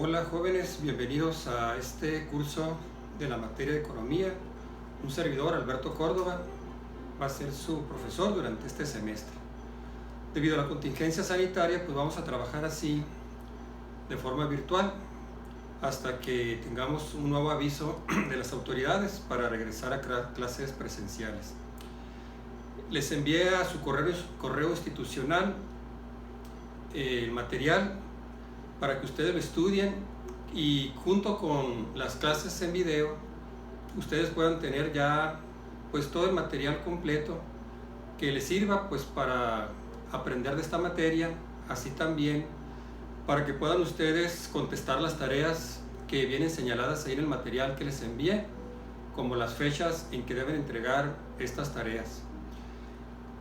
Hola jóvenes, bienvenidos a este curso de la materia de economía. Un servidor, Alberto Córdoba, va a ser su profesor durante este semestre. Debido a la contingencia sanitaria, pues vamos a trabajar así de forma virtual hasta que tengamos un nuevo aviso de las autoridades para regresar a clases presenciales. Les envié a su correo institucional el material para que ustedes lo estudien y junto con las clases en video ustedes puedan tener ya pues todo el material completo que les sirva pues para aprender de esta materia, así también para que puedan ustedes contestar las tareas que vienen señaladas ahí en el material que les envié, como las fechas en que deben entregar estas tareas.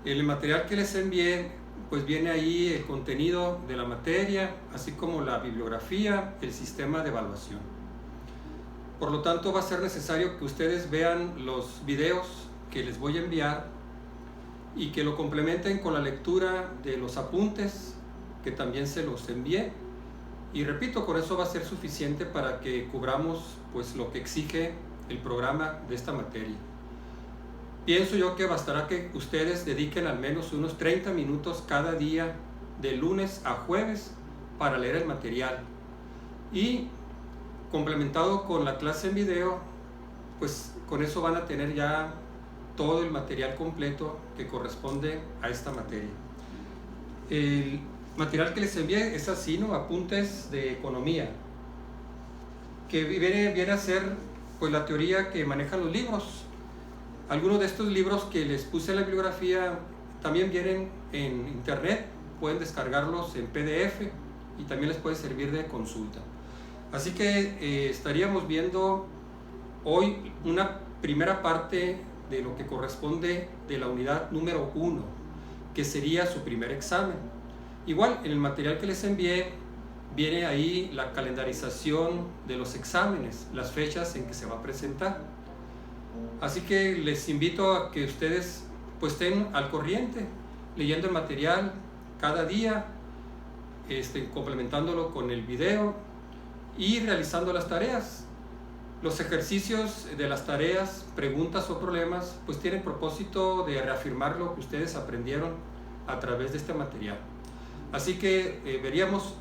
En el material que les envié pues viene ahí el contenido de la materia, así como la bibliografía, el sistema de evaluación. Por lo tanto, va a ser necesario que ustedes vean los videos que les voy a enviar y que lo complementen con la lectura de los apuntes que también se los envié. Y repito, con eso va a ser suficiente para que cubramos pues lo que exige el programa de esta materia. Pienso yo que bastará que ustedes dediquen al menos unos 30 minutos cada día de lunes a jueves para leer el material y complementado con la clase en video, pues con eso van a tener ya todo el material completo que corresponde a esta materia. El material que les envié es así, ¿no? Apuntes de economía, que viene a ser pues la teoría que manejan los libros. Algunos de estos libros que les puse en la bibliografía también vienen en internet, pueden descargarlos en PDF y también les puede servir de consulta. Así que estaríamos viendo hoy una primera parte de lo que corresponde de la unidad número 1, que sería su primer examen. Igual, en el material que les envié viene ahí la calendarización de los exámenes, las fechas en que se va a presentar. Así que les invito a que ustedes pues estén al corriente, leyendo el material cada día, complementándolo con el video y realizando las tareas. Los ejercicios de las tareas, preguntas o problemas, pues tienen propósito de reafirmar lo que ustedes aprendieron a través de este material. Así que veríamos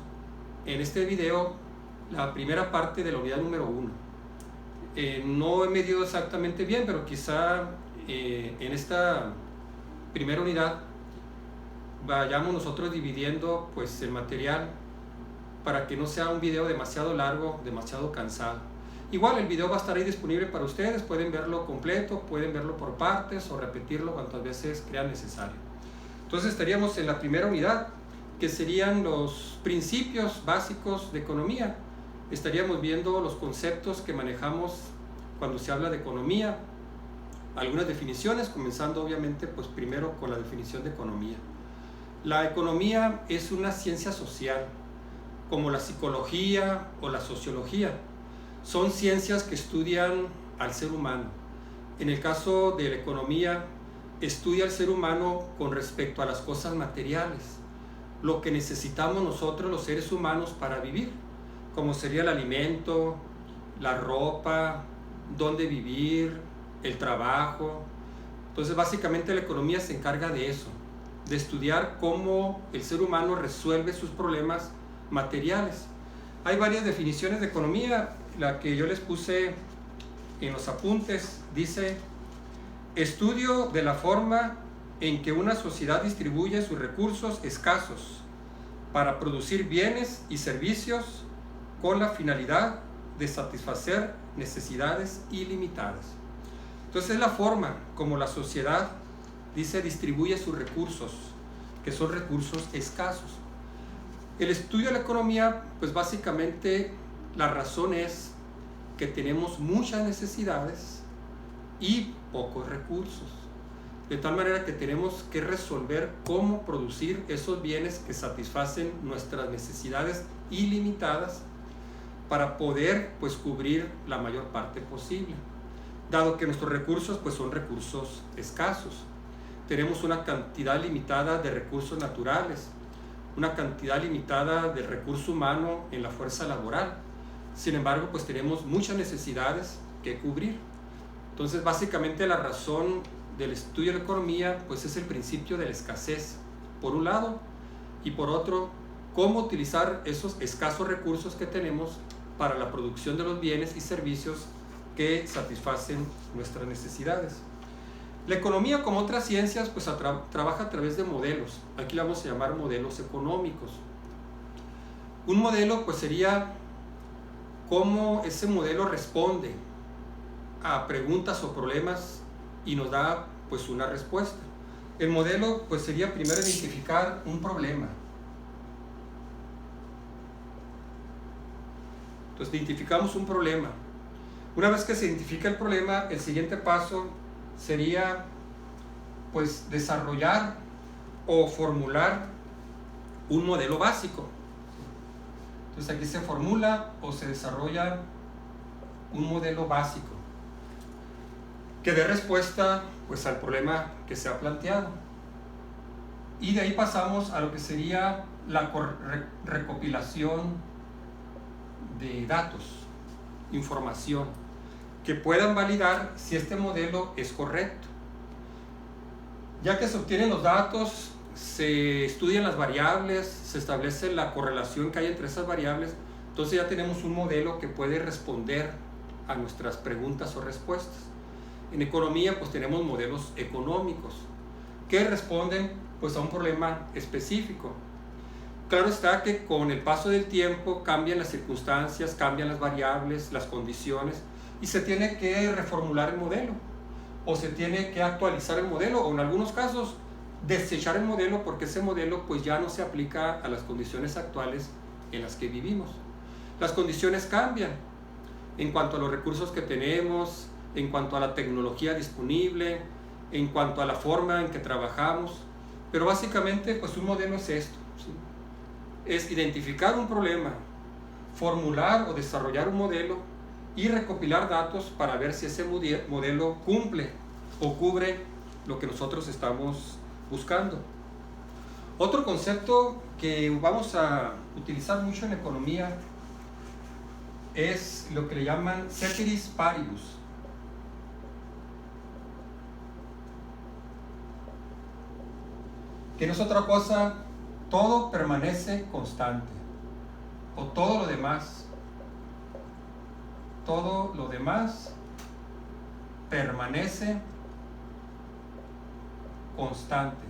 en este video la primera parte de la unidad número 1. No he medido exactamente bien, pero quizá en esta primera unidad vayamos nosotros dividiendo pues el material para que no sea un video demasiado largo, demasiado cansado. Igual el video va a estar ahí disponible para ustedes, pueden verlo completo, pueden verlo por partes o repetirlo cuantas veces crean necesario. Entonces estaríamos en la primera unidad, que serían los principios básicos de economía. Estaríamos viendo los conceptos que manejamos cuando se habla de economía, algunas definiciones, comenzando obviamente pues primero con la definición de economía. La economía es una ciencia social, como la psicología o la sociología. Son ciencias que estudian al ser humano. En el caso de la economía, estudia al ser humano con respecto a las cosas materiales, lo que necesitamos nosotros los seres humanos para vivir, como sería el alimento, la ropa, dónde vivir, el trabajo. Entonces básicamente la economía se encarga de eso, de estudiar cómo el ser humano resuelve sus problemas materiales. Hay varias definiciones de economía, la que yo les puse en los apuntes dice: estudio de la forma en que una sociedad distribuye sus recursos escasos para producir bienes y servicios con la finalidad de satisfacer necesidades ilimitadas. Entonces es la forma como la sociedad, dice, distribuye sus recursos, que son recursos escasos. El estudio de la economía, pues básicamente la razón es que tenemos muchas necesidades y pocos recursos, de tal manera que tenemos que resolver cómo producir esos bienes que satisfacen nuestras necesidades ilimitadas para poder pues cubrir la mayor parte posible, dado que nuestros recursos pues son recursos escasos. Tenemos una cantidad limitada de recursos naturales, una cantidad limitada de recurso humano en la fuerza laboral. Sin embargo, pues tenemos muchas necesidades que cubrir. Entonces, básicamente la razón del estudio de la economía pues es el principio de la escasez, por un lado, y por otro, cómo utilizar esos escasos recursos que tenemos para la producción de los bienes y servicios que satisfacen nuestras necesidades. La economía, como otras ciencias, pues trabaja a través de modelos. Aquí le vamos a llamar modelos económicos. Un modelo pues sería cómo ese modelo responde a preguntas o problemas y nos da pues una respuesta. El modelo pues sería primero identificar un problema. Entonces identificamos un problema. Una vez que se identifica el problema, el siguiente paso sería pues desarrollar o formular un modelo básico. Entonces aquí se formula o se desarrolla un modelo básico que dé respuesta pues al problema que se ha planteado. Y de ahí pasamos a lo que sería la recopilación de datos, información, que puedan validar si este modelo es correcto. Ya que se obtienen los datos, se estudian las variables, se establece la correlación que hay entre esas variables, entonces ya tenemos un modelo que puede responder a nuestras preguntas o respuestas. En economía pues tenemos modelos económicos que responden pues a un problema específico. Claro está que con el paso del tiempo cambian las circunstancias, cambian las variables, las condiciones y se tiene que reformular el modelo o se tiene que actualizar el modelo o en algunos casos desechar el modelo porque ese modelo pues ya no se aplica a las condiciones actuales en las que vivimos. Las condiciones cambian en cuanto a los recursos que tenemos, en cuanto a la tecnología disponible, en cuanto a la forma en que trabajamos, pero básicamente pues un modelo es esto, ¿sí? Es identificar un problema, formular o desarrollar un modelo y recopilar datos para ver si ese modelo cumple o cubre lo que nosotros estamos buscando. Otro concepto que vamos a utilizar mucho en economía es lo que le llaman ceteris paribus. Que no es otra cosa, todo permanece constante, o todo lo demás permanece constante.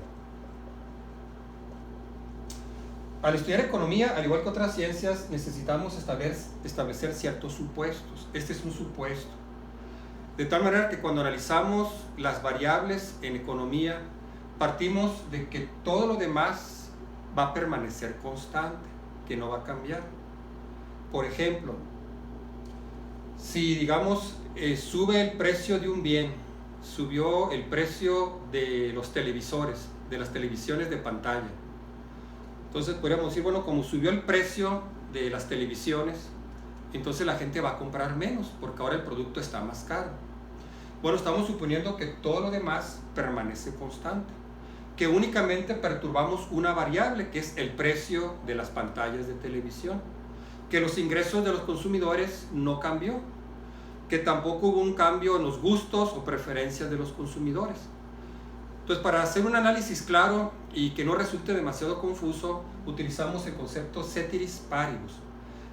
Al estudiar economía, al igual que otras ciencias, necesitamos establecer ciertos supuestos. Este es un supuesto. De tal manera que cuando analizamos las variables en economía, partimos de que todo lo demás va a permanecer constante, que no va a cambiar. Por ejemplo, si digamos sube el precio de un bien, subió el precio de los televisores, de las televisiones de pantalla. Entonces podríamos decir, bueno, como subió el precio de las televisiones, entonces la gente va a comprar menos, porque ahora el producto está más caro. Bueno, estamos suponiendo que todo lo demás permanece constante, que únicamente perturbamos una variable, que es el precio de las pantallas de televisión, que los ingresos de los consumidores no cambió, que tampoco hubo un cambio en los gustos o preferencias de los consumidores. Entonces, para hacer un análisis claro y que no resulte demasiado confuso, utilizamos el concepto ceteris paribus,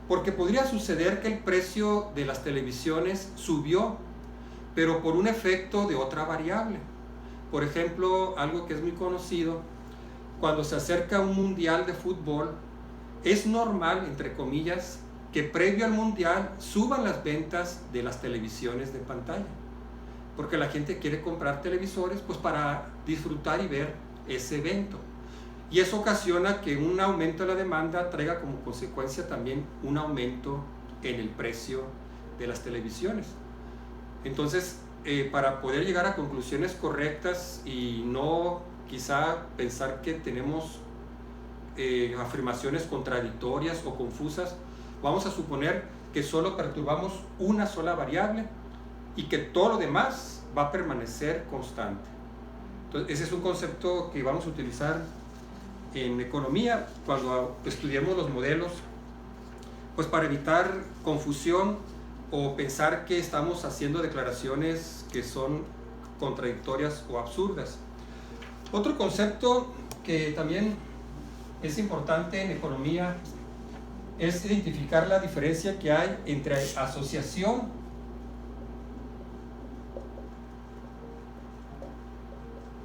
porque podría suceder que el precio de las televisiones subió, pero por un efecto de otra variable. Por ejemplo, algo que es muy conocido, cuando se acerca un mundial de fútbol, es normal, entre comillas, que previo al mundial suban las ventas de las televisiones de pantalla, porque la gente quiere comprar televisores pues para disfrutar y ver ese evento, y eso ocasiona que un aumento de la demanda traiga como consecuencia también un aumento en el precio de las televisiones. Entonces, para poder llegar a conclusiones correctas y no quizá pensar que tenemos afirmaciones contradictorias o confusas, vamos a suponer que solo perturbamos una sola variable y que todo lo demás va a permanecer constante. Entonces, ese es un concepto que vamos a utilizar en economía cuando estudiemos los modelos pues para evitar confusión o pensar que estamos haciendo declaraciones que son contradictorias o absurdas. Otro concepto que también es importante en economía es identificar la diferencia que hay entre asociación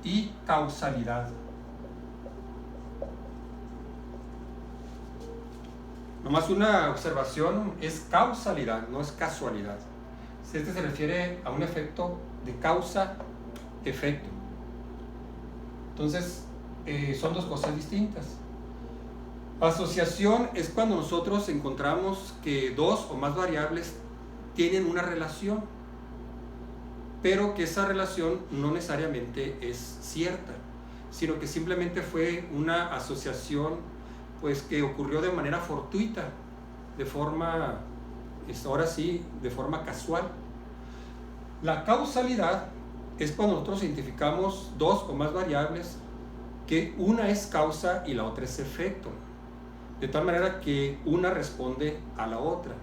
y causalidad. Nomás una observación, es causalidad, no es casualidad. Este se refiere a un efecto de causa-efecto. Entonces, son dos cosas distintas. Asociación es cuando nosotros encontramos que dos o más variables tienen una relación, pero que esa relación no necesariamente es cierta, sino que simplemente fue una asociación pues que ocurrió de manera fortuita, de forma, ahora sí, de forma casual. La causalidad es cuando nosotros identificamos dos o más variables que una es causa y la otra es efecto, de tal manera que una responde a la otra.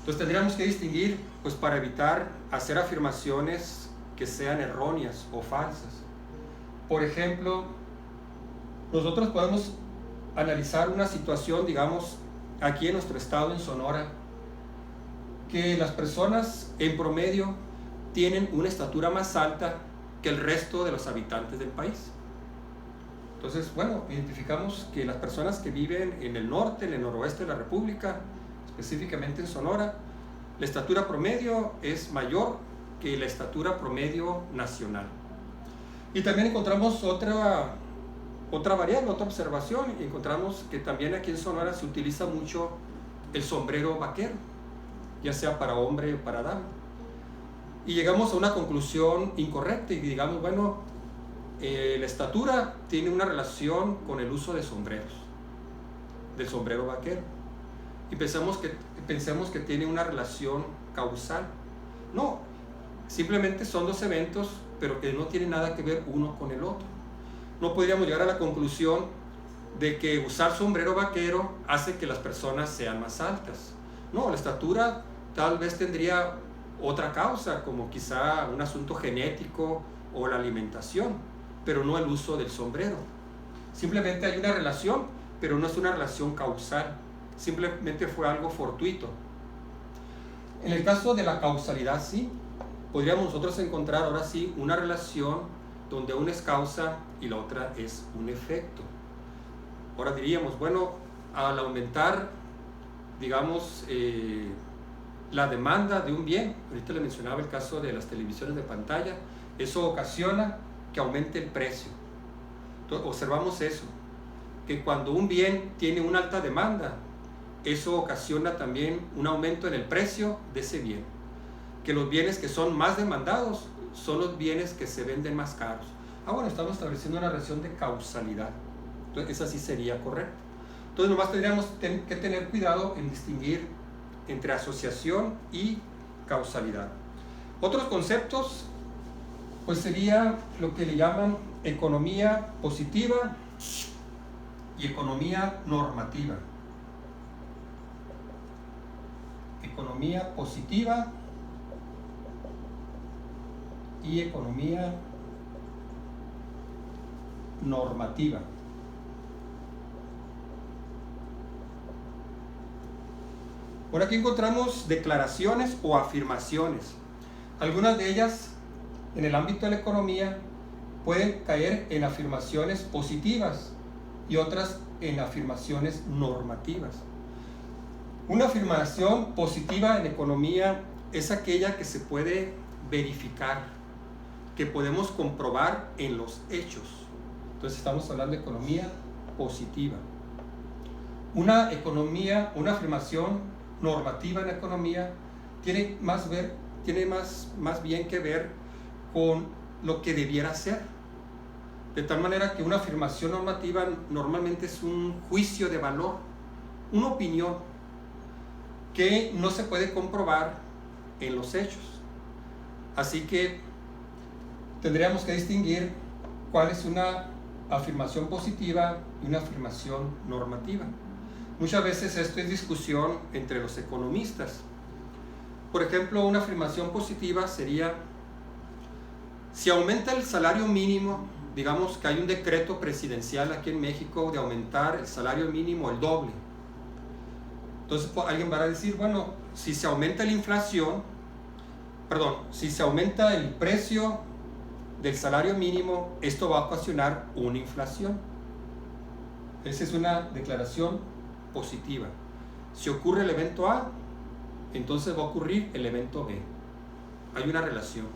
Entonces tendríamos que distinguir, pues para evitar hacer afirmaciones que sean erróneas o falsas. Por ejemplo, nosotros podemos analizar una situación, digamos, aquí en nuestro estado, en Sonora, que las personas en promedio tienen una estatura más alta que el resto de los habitantes del país. Entonces, bueno, identificamos que las personas que viven en el norte, en el noroeste de la República, específicamente en Sonora, la estatura promedio es mayor que la estatura promedio nacional. Y también encontramos otra variable, otra observación. Encontramos que también aquí en Sonora se utiliza mucho el sombrero vaquero, ya sea para hombre o para dama. Y llegamos a una conclusión incorrecta y digamos, bueno, la estatura tiene una relación con el uso de sombreros, del sombrero vaquero. Y pensemos que tiene una relación causal. No, simplemente son dos eventos, pero que no tienen nada que ver uno con el otro. No podríamos llegar a la conclusión de que usar sombrero vaquero hace que las personas sean más altas. No, la estatura tal vez tendría otra causa, como quizá un asunto genético o la alimentación, pero no el uso del sombrero. Simplemente hay una relación, pero no es una relación causal. Simplemente fue algo fortuito. En el caso de la causalidad, sí, podríamos nosotros encontrar ahora sí una relación donde una es causa y la otra es un efecto. Ahora diríamos, bueno, al aumentar, digamos, la demanda de un bien, ahorita le mencionaba el caso de las televisiones de pantalla, eso ocasiona que aumente el precio. Entonces, observamos eso, que cuando un bien tiene una alta demanda, eso ocasiona también un aumento en el precio de ese bien. Que los bienes que son más demandados son los bienes que se venden más caros. Bueno, estamos estableciendo una relación de causalidad. Entonces, esa sí sería correcta. Entonces, nomás tendríamos que tener cuidado en distinguir entre asociación y causalidad. Otros conceptos, pues sería lo que le llaman economía positiva y economía normativa. Economía positiva y economía normativa. Por aquí encontramos declaraciones o afirmaciones. Algunas de ellas en el ámbito de la economía pueden caer en afirmaciones positivas y otras en afirmaciones normativas. Una afirmación positiva en economía es aquella que se puede verificar, que podemos comprobar en los hechos. Entonces estamos hablando de economía positiva. Una afirmación normativa en la economía tiene más bien que ver con lo que debiera ser. De tal manera que una afirmación normativa normalmente es un juicio de valor, una opinión que no se puede comprobar en los hechos. Así que tendríamos que distinguir cuál es una afirmación positiva y una afirmación normativa. Muchas veces esto es discusión entre los economistas. Por ejemplo, una afirmación positiva sería: si aumenta el salario mínimo, digamos que hay un decreto presidencial aquí en México de aumentar el salario mínimo el doble. Entonces alguien va a decir, bueno, si se aumenta la inflación, si se aumenta el precio del salario mínimo, esto va a ocasionar una inflación. Esa es una declaración positiva. Si ocurre el evento A, entonces va a ocurrir el evento B. Hay una relación.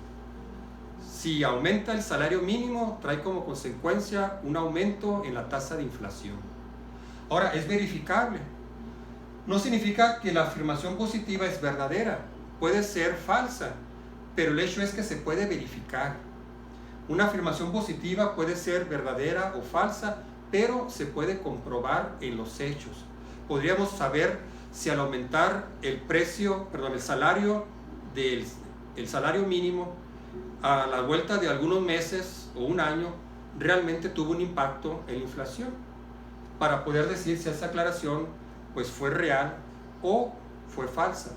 Si aumenta el salario mínimo, trae como consecuencia un aumento en la tasa de inflación. Ahora, es verificable. No significa que la afirmación positiva es verdadera. Puede ser falsa, pero el hecho es que se puede verificar. Una afirmación positiva puede ser verdadera o falsa, pero se puede comprobar en los hechos. Podríamos saber si al aumentar el salario el salario mínimo a la vuelta de algunos meses o un año realmente tuvo un impacto en la inflación, para poder decir si esa aclaración pues fue real o fue falsa.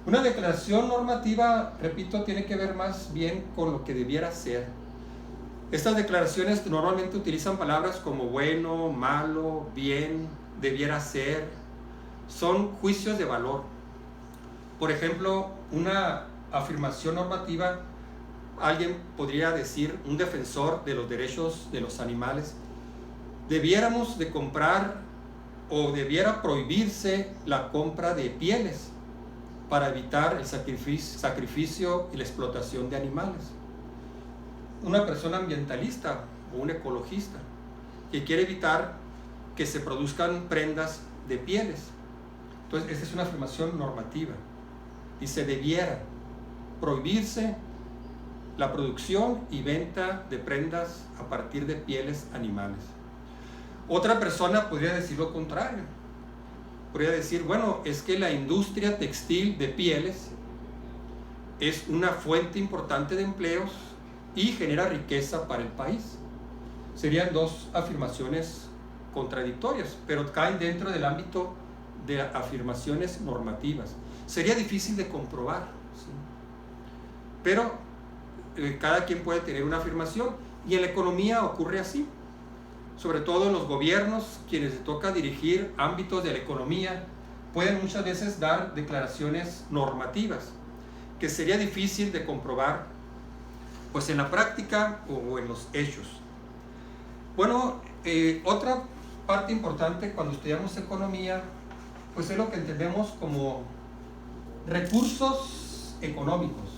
Una declaración normativa, repito, tiene que ver más bien con lo que debiera ser. Estas declaraciones normalmente utilizan palabras como bueno, malo, bien, debiera ser. Son juicios de valor. Por ejemplo, una afirmación normativa, alguien podría decir, un defensor de los derechos de los animales: debiéramos de comprar o debiera prohibirse la compra de pieles para evitar el sacrificio y la explotación de animales. Una persona ambientalista o un ecologista que quiere evitar que se produzcan prendas de pieles. Entonces, esta es una afirmación normativa. Dice: debiera prohibirse la producción y venta de prendas a partir de pieles animales. Otra persona podría decir lo contrario. Podría decir, bueno, es que la industria textil de pieles es una fuente importante de empleos y genera riqueza para el país. Serían dos afirmaciones contradictorias, pero caen dentro del ámbito de afirmaciones normativas. Sería difícil de comprobar, ¿sí? Pero cada quien puede tener una afirmación, y en la economía ocurre así. Sobre todo en los gobiernos, quienes les toca dirigir ámbitos de la economía, pueden muchas veces dar declaraciones normativas que sería difícil de comprobar pues en la práctica o en los hechos. Bueno, otra parte importante cuando estudiamos economía pues es lo que entendemos como recursos económicos.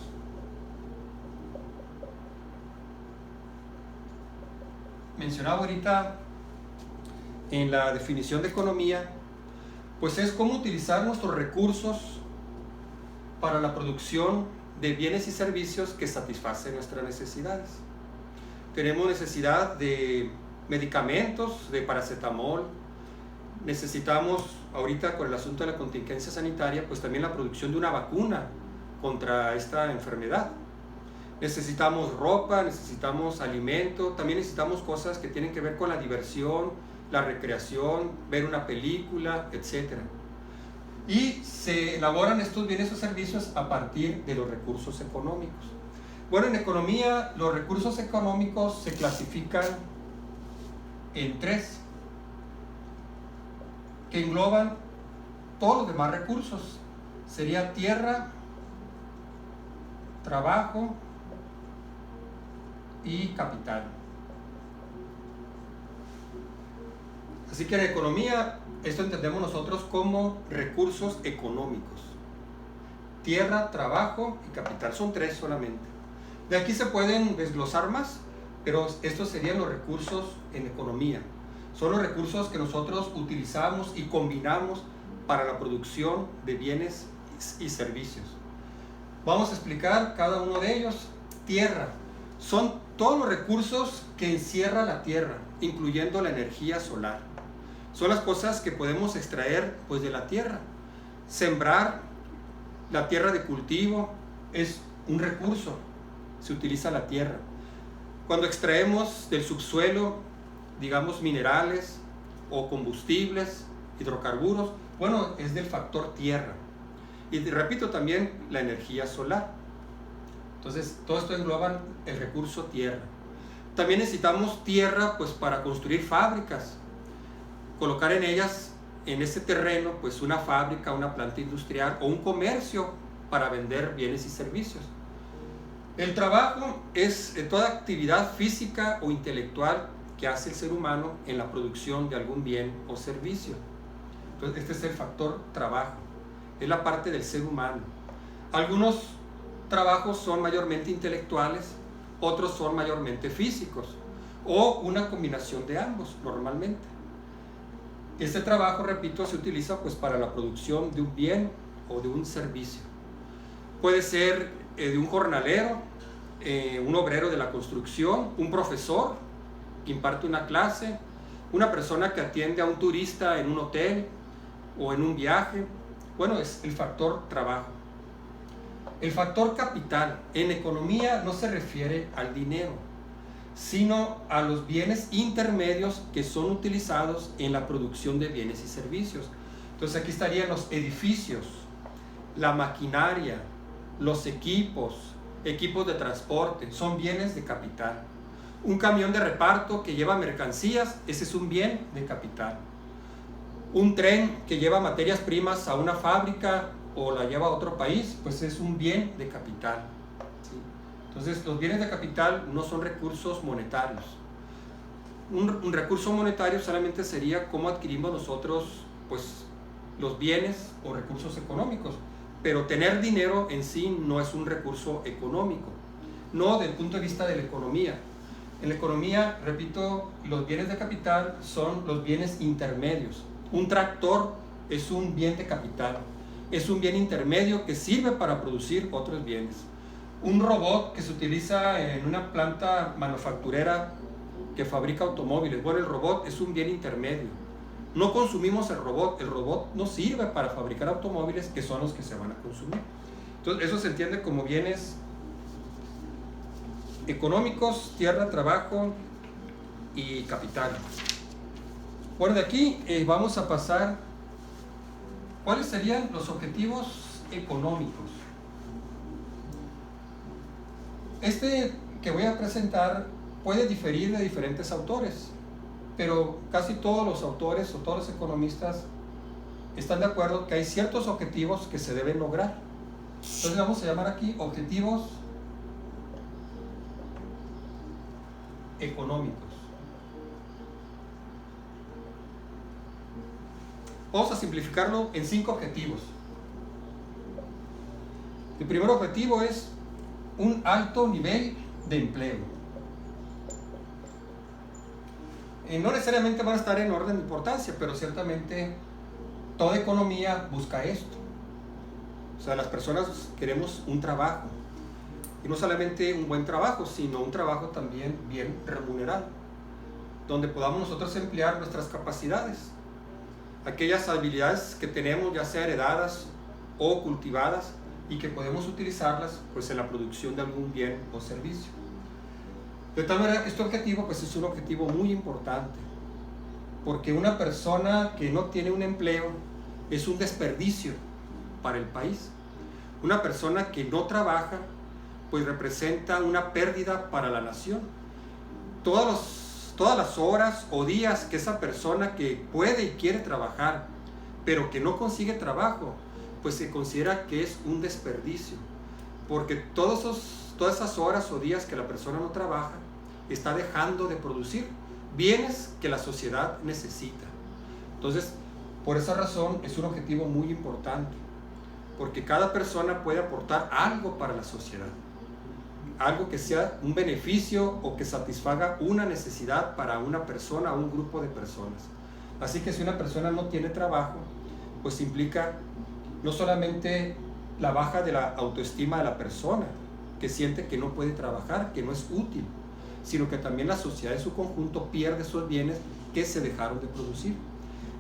Mencionaba ahorita en la definición de economía, pues es cómo utilizar nuestros recursos para la producción de bienes y servicios que satisfacen nuestras necesidades. Tenemos necesidad de medicamentos, de paracetamol. Necesitamos, ahorita con el asunto de la contingencia sanitaria, pues también la producción de una vacuna contra esta enfermedad. Necesitamos ropa, necesitamos alimento, también necesitamos cosas que tienen que ver con la diversión, la recreación, ver una película, etc. Y se elaboran estos bienes o servicios a partir de los recursos económicos. Bueno, en economía los recursos económicos se clasifican en tres, que engloban todos los demás recursos. Sería tierra, trabajo y capital. Así que en economía, esto entendemos nosotros como recursos económicos. Tierra, trabajo y capital. Son tres solamente. De aquí se pueden desglosar más, pero estos serían los recursos en economía. Son los recursos que nosotros utilizamos y combinamos para la producción de bienes y servicios. Vamos a explicar cada uno de ellos. Tierra. Son todos los recursos que encierra la tierra, incluyendo la energía solar. Son las cosas que podemos extraer pues, de la tierra. Sembrar la tierra de cultivo es un recurso, se utiliza la tierra. Cuando extraemos del subsuelo, digamos, minerales o combustibles, hidrocarburos, bueno, es del factor tierra. Y repito también la energía solar. Entonces, todo esto engloba el recurso tierra. También necesitamos tierra pues para construir fábricas, colocar en ellas, en ese terreno, pues una fábrica, una planta industrial o un comercio para vender bienes y servicios. El trabajo es toda actividad física o intelectual que hace el ser humano en la producción de algún bien o servicio. Entonces, este es el factor trabajo, es la parte del ser humano. Algunos trabajos son mayormente intelectuales, otros son mayormente físicos, o una combinación de ambos normalmente. Este trabajo, repito, se utiliza pues para la producción de un bien o de un servicio. Puede ser de un jornalero, un obrero de la construcción, un profesor que imparte una clase, una persona que atiende a un turista en un hotel o en un viaje. Bueno, es el factor trabajo. El factor capital en economía no se refiere al dinero, sino a los bienes intermedios que son utilizados en la producción de bienes y servicios. Entonces aquí estarían los edificios, la maquinaria, los equipos de transporte, son bienes de capital. Un camión de reparto que lleva mercancías, ese es un bien de capital. Un tren que lleva materias primas a una fábrica o la lleva a otro país, pues es un bien de capital. ¿Sí? Entonces, los bienes de capital no son recursos monetarios. Un recurso monetario solamente sería cómo adquirimos nosotros pues, los bienes o recursos económicos. Pero tener dinero en sí no es un recurso económico, no desde el punto de vista de la economía. En la economía, repito, los bienes de capital son los bienes intermedios. Un tractor es un bien de capital, es un bien intermedio que sirve para producir otros bienes. Un robot que se utiliza en una planta manufacturera que fabrica automóviles, bueno, el robot es un bien intermedio. No consumimos el robot no sirve para fabricar automóviles que son los que se van a consumir. Entonces, eso se entiende como bienes económicos, tierra, trabajo y capital. Bueno, de aquí vamos a pasar, ¿cuáles serían los objetivos económicos? Este que voy a presentar puede diferir de diferentes autores, pero casi todos los autores o todos los economistas están de acuerdo que hay ciertos objetivos que se deben lograr. Entonces vamos a llamar aquí objetivos económicos. Vamos a simplificarlo en 5 objetivos. El primer objetivo es un alto nivel de empleo. No necesariamente van a estar en orden de importancia, pero ciertamente toda economía busca esto. O sea, las personas queremos un trabajo. Y no solamente un buen trabajo, sino un trabajo también bien remunerado, donde podamos nosotros emplear nuestras capacidades, aquellas habilidades que tenemos, ya sea heredadas o cultivadas, y que podemos utilizarlas pues, en la producción de algún bien o servicio. De tal manera que este objetivo pues, es un objetivo muy importante, porque una persona que no tiene un empleo es un desperdicio para el país. Una persona que no trabaja pues representa una pérdida para la nación. Todas las horas o días que esa persona que puede y quiere trabajar, pero que no consigue trabajo, pues se considera que es un desperdicio, porque todas esas horas o días que la persona no trabaja, está dejando de producir bienes que la sociedad necesita. Entonces, por esa razón es un objetivo muy importante, porque cada persona puede aportar algo para la sociedad, algo que sea un beneficio o que satisfaga una necesidad para una persona o un grupo de personas. Así que si una persona no tiene trabajo, pues implica no solamente la baja de la autoestima de la persona, que siente que no puede trabajar, que no es útil, sino que también la sociedad en su conjunto pierde esos bienes que se dejaron de producir.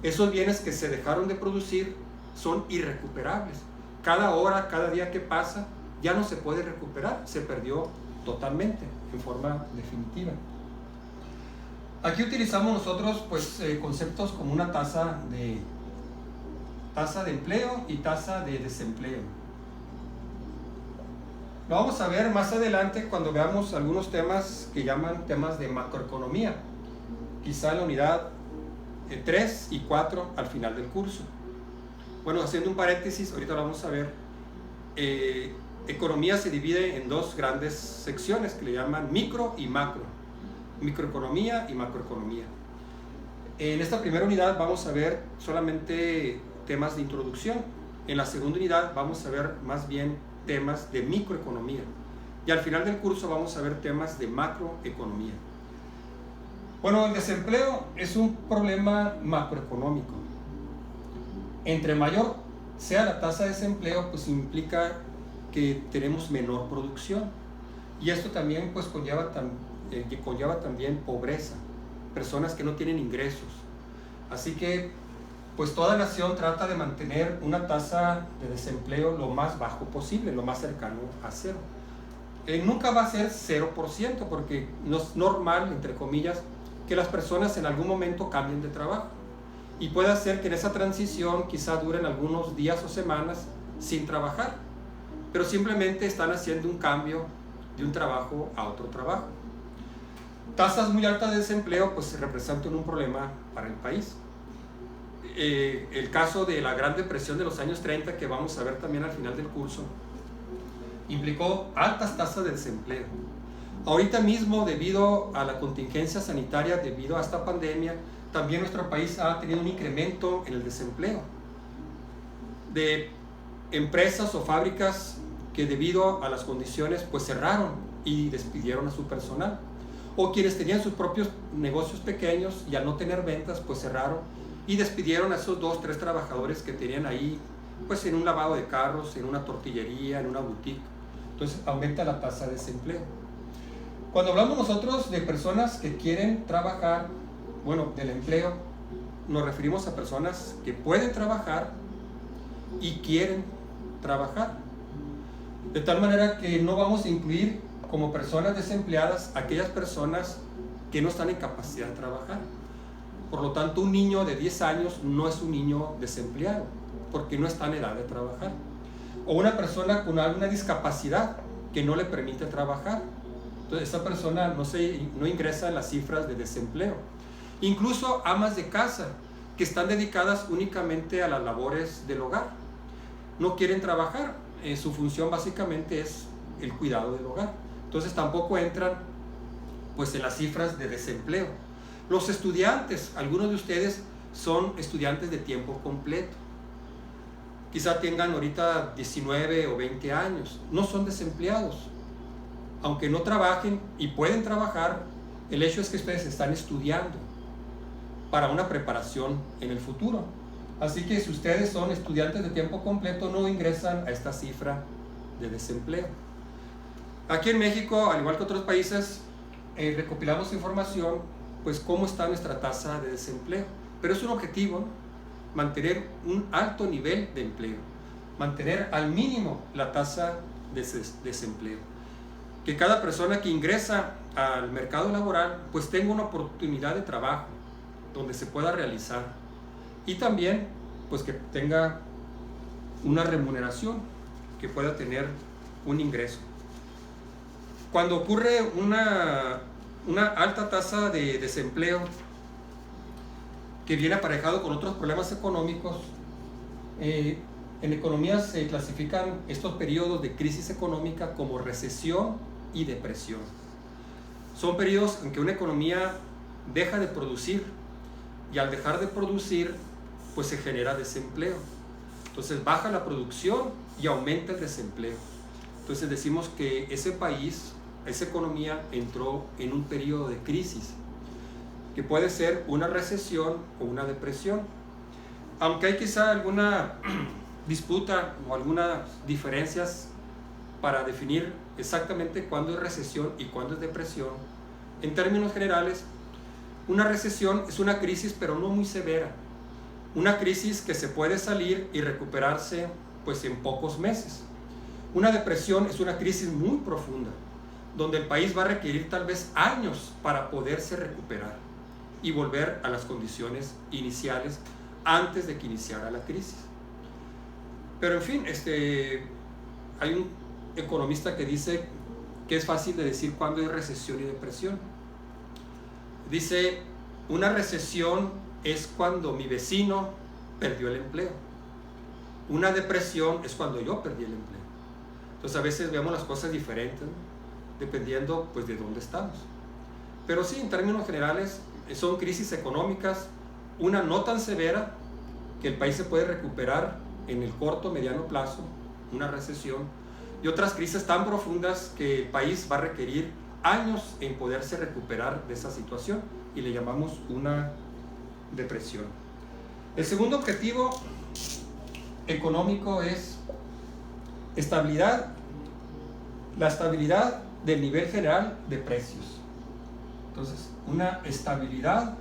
Esos bienes que se dejaron de producir son irrecuperables. Cada hora, cada día que pasa, ya no se puede recuperar, se perdió totalmente, en forma definitiva. Aquí utilizamos nosotros pues, conceptos como una tasa de tasa de empleo y tasa de desempleo. Lo vamos a ver más adelante cuando veamos algunos temas que llaman temas de macroeconomía, quizá en la unidad 3 y 4 al final del curso. Bueno, haciendo un paréntesis, ahorita lo vamos a ver. Economía se divide en dos grandes secciones que le llaman micro y macro. Microeconomía y macroeconomía. En esta primera unidad vamos a ver solamente temas de introducción. En la segunda unidad vamos a ver más bien temas de microeconomía. Y al final del curso vamos a ver temas de macroeconomía. Bueno, el desempleo es un problema macroeconómico. Entre mayor sea la tasa de desempleo, pues implica que tenemos menor producción. Y esto también pues conlleva también pobreza, personas que no tienen ingresos. Así que pues toda nación trata de mantener una tasa de desempleo lo más bajo posible, lo más cercano a cero. Nunca va a ser 0%, porque no es normal, entre comillas, que las personas en algún momento cambien de trabajo. Y puede ser que en esa transición quizá duren algunos días o semanas sin trabajar, pero simplemente están haciendo un cambio de un trabajo a otro trabajo. Tasas muy altas de desempleo pues representan un problema para el país. El caso de la Gran Depresión de los años 30, que vamos a ver también al final del curso, implicó altas tasas de desempleo. Ahorita mismo, debido a la contingencia sanitaria, debido a esta pandemia, también nuestro país ha tenido un incremento en el desempleo de empresas o fábricas que debido a las condiciones pues cerraron y despidieron a su personal, o quienes tenían sus propios negocios pequeños y al no tener ventas pues cerraron y despidieron a esos 2 o 3 trabajadores que tenían ahí pues en un lavado de carros, en una tortillería, en una boutique. Entonces aumenta la tasa de desempleo. Cuando hablamos nosotros de personas que quieren trabajar, bueno, del empleo, nos referimos a personas que pueden trabajar y quieren trabajar. De tal manera que no vamos a incluir como personas desempleadas aquellas personas que no están en capacidad de trabajar. Por lo tanto, un niño de 10 años no es un niño desempleado, porque no está en edad de trabajar. O una persona con alguna discapacidad que no le permite trabajar. Entonces, esa persona no ingresa en las cifras de desempleo. Incluso amas de casa que están dedicadas únicamente a las labores del hogar. No quieren trabajar. Su función básicamente es el cuidado del hogar. Entonces, tampoco entran pues en las cifras de desempleo. Los estudiantes, algunos de ustedes son estudiantes de tiempo completo. Quizá tengan ahorita 19 o 20 años. No son desempleados. Aunque no trabajen y pueden trabajar, el hecho es que ustedes están estudiando para una preparación en el futuro. Así que si ustedes son estudiantes de tiempo completo, no ingresan a esta cifra de desempleo. Aquí en México, al igual que otros países, recopilamos información, pues cómo está nuestra tasa de desempleo. Pero es un objetivo, ¿no? Mantener un alto nivel de empleo, mantener al mínimo la tasa de desempleo. Que cada persona que ingresa al mercado laboral, pues tenga una oportunidad de trabajo donde se pueda realizar. Y también, pues que tenga una remuneración, que pueda tener un ingreso. Cuando ocurre una alta tasa de desempleo que viene aparejado con otros problemas económicos, en economía se clasifican estos periodos de crisis económica como recesión y depresión. Son periodos en que una economía deja de producir y al dejar de producir pues se genera desempleo. Entonces baja la producción y aumenta el desempleo. Entonces decimos que ese país, esa economía entró en un periodo de crisis, que puede ser una recesión o una depresión. Aunque hay quizá alguna disputa o algunas diferencias para definir exactamente cuándo es recesión y cuándo es depresión, en términos generales, una recesión es una crisis pero no muy severa. Una crisis que se puede salir y recuperarse pues en pocos meses. Una depresión es una crisis muy profunda, donde el país va a requerir tal vez años para poderse recuperar y volver a las condiciones iniciales antes de que iniciara la crisis. Pero en fin, hay un economista que dice que es fácil de decir cuándo hay recesión y depresión. Dice, una recesión es cuando mi vecino perdió el empleo. Una depresión es cuando yo perdí el empleo. Entonces a veces vemos las cosas diferentes, ¿no? Dependiendo pues de dónde estamos. Pero sí, en términos generales, son crisis económicas, una no tan severa que el país se puede recuperar en el corto, mediano plazo, una recesión, y otras crisis tan profundas que el país va a requerir años en poderse recuperar de esa situación y le llamamos una depresión. El segundo objetivo económico es estabilidad, la estabilidad del nivel general de precios. Entonces, una estabilidad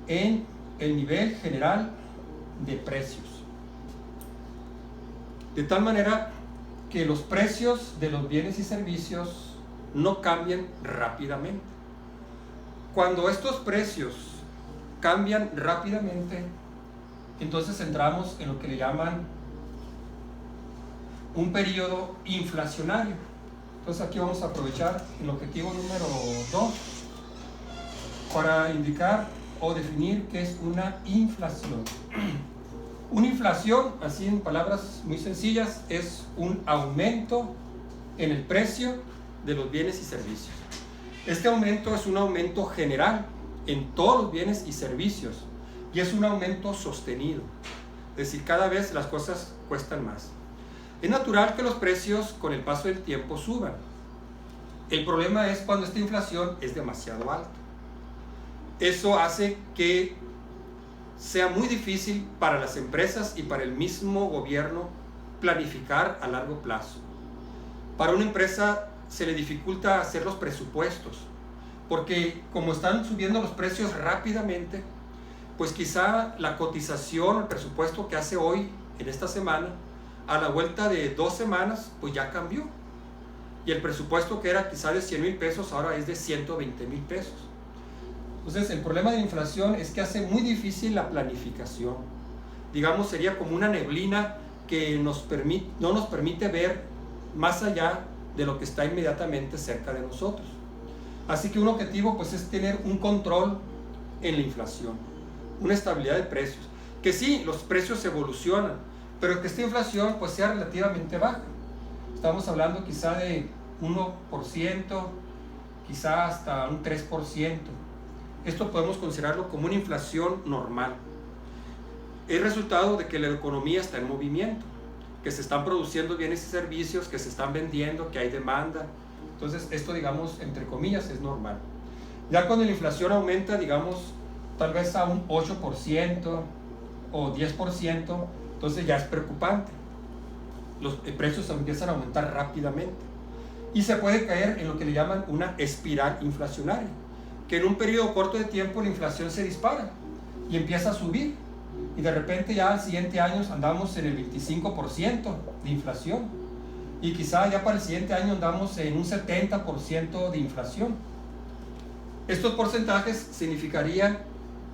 en el nivel general de precios. De tal manera que los precios de los bienes y servicios no cambien rápidamente. Cuando estos precios cambian rápidamente, entonces entramos en lo que le llaman un periodo inflacionario. Entonces aquí vamos a aprovechar el objetivo número 2 para indicar o definir qué es una inflación. Una inflación, así en palabras muy sencillas, es un aumento en el precio de los bienes y servicios. Este aumento es un aumento general en todos los bienes y servicios y es un aumento sostenido. Es decir, cada vez las cosas cuestan más. Es natural que los precios con el paso del tiempo suban. El problema es cuando esta inflación es demasiado alta. Eso hace que sea muy difícil para las empresas y para el mismo gobierno planificar a largo plazo. Para una empresa se le dificulta hacer los presupuestos, porque como están subiendo los precios rápidamente, pues quizá la cotización, el presupuesto que hace hoy, en esta semana, a la vuelta de 2 semanas, pues ya cambió. Y el presupuesto que era quizá de 100,000 pesos, ahora es de 120,000 pesos. Entonces, el problema de la inflación es que hace muy difícil la planificación. Digamos, sería como una neblina que no nos permite ver más allá de lo que está inmediatamente cerca de nosotros. Así que un objetivo pues es tener un control en la inflación, una estabilidad de precios. Que sí, los precios evolucionan, pero que esta inflación pues sea relativamente baja. Estamos hablando quizá de 1%, quizá hasta un 3%. Esto podemos considerarlo como una inflación normal. Es resultado de que la economía está en movimiento, que se están produciendo bienes y servicios, que se están vendiendo, que hay demanda. Entonces esto, digamos, entre comillas, es normal. Ya cuando la inflación aumenta, digamos, tal vez a un 8% o 10%, entonces ya es preocupante. Los precios empiezan a aumentar rápidamente. Y se puede caer en lo que le llaman una espiral inflacionaria, que en un periodo corto de tiempo la inflación se dispara y empieza a subir. Y de repente ya al siguiente año andamos en el 25% de inflación. Y quizá ya para el siguiente año andamos en un 70% de inflación. Estos porcentajes significarían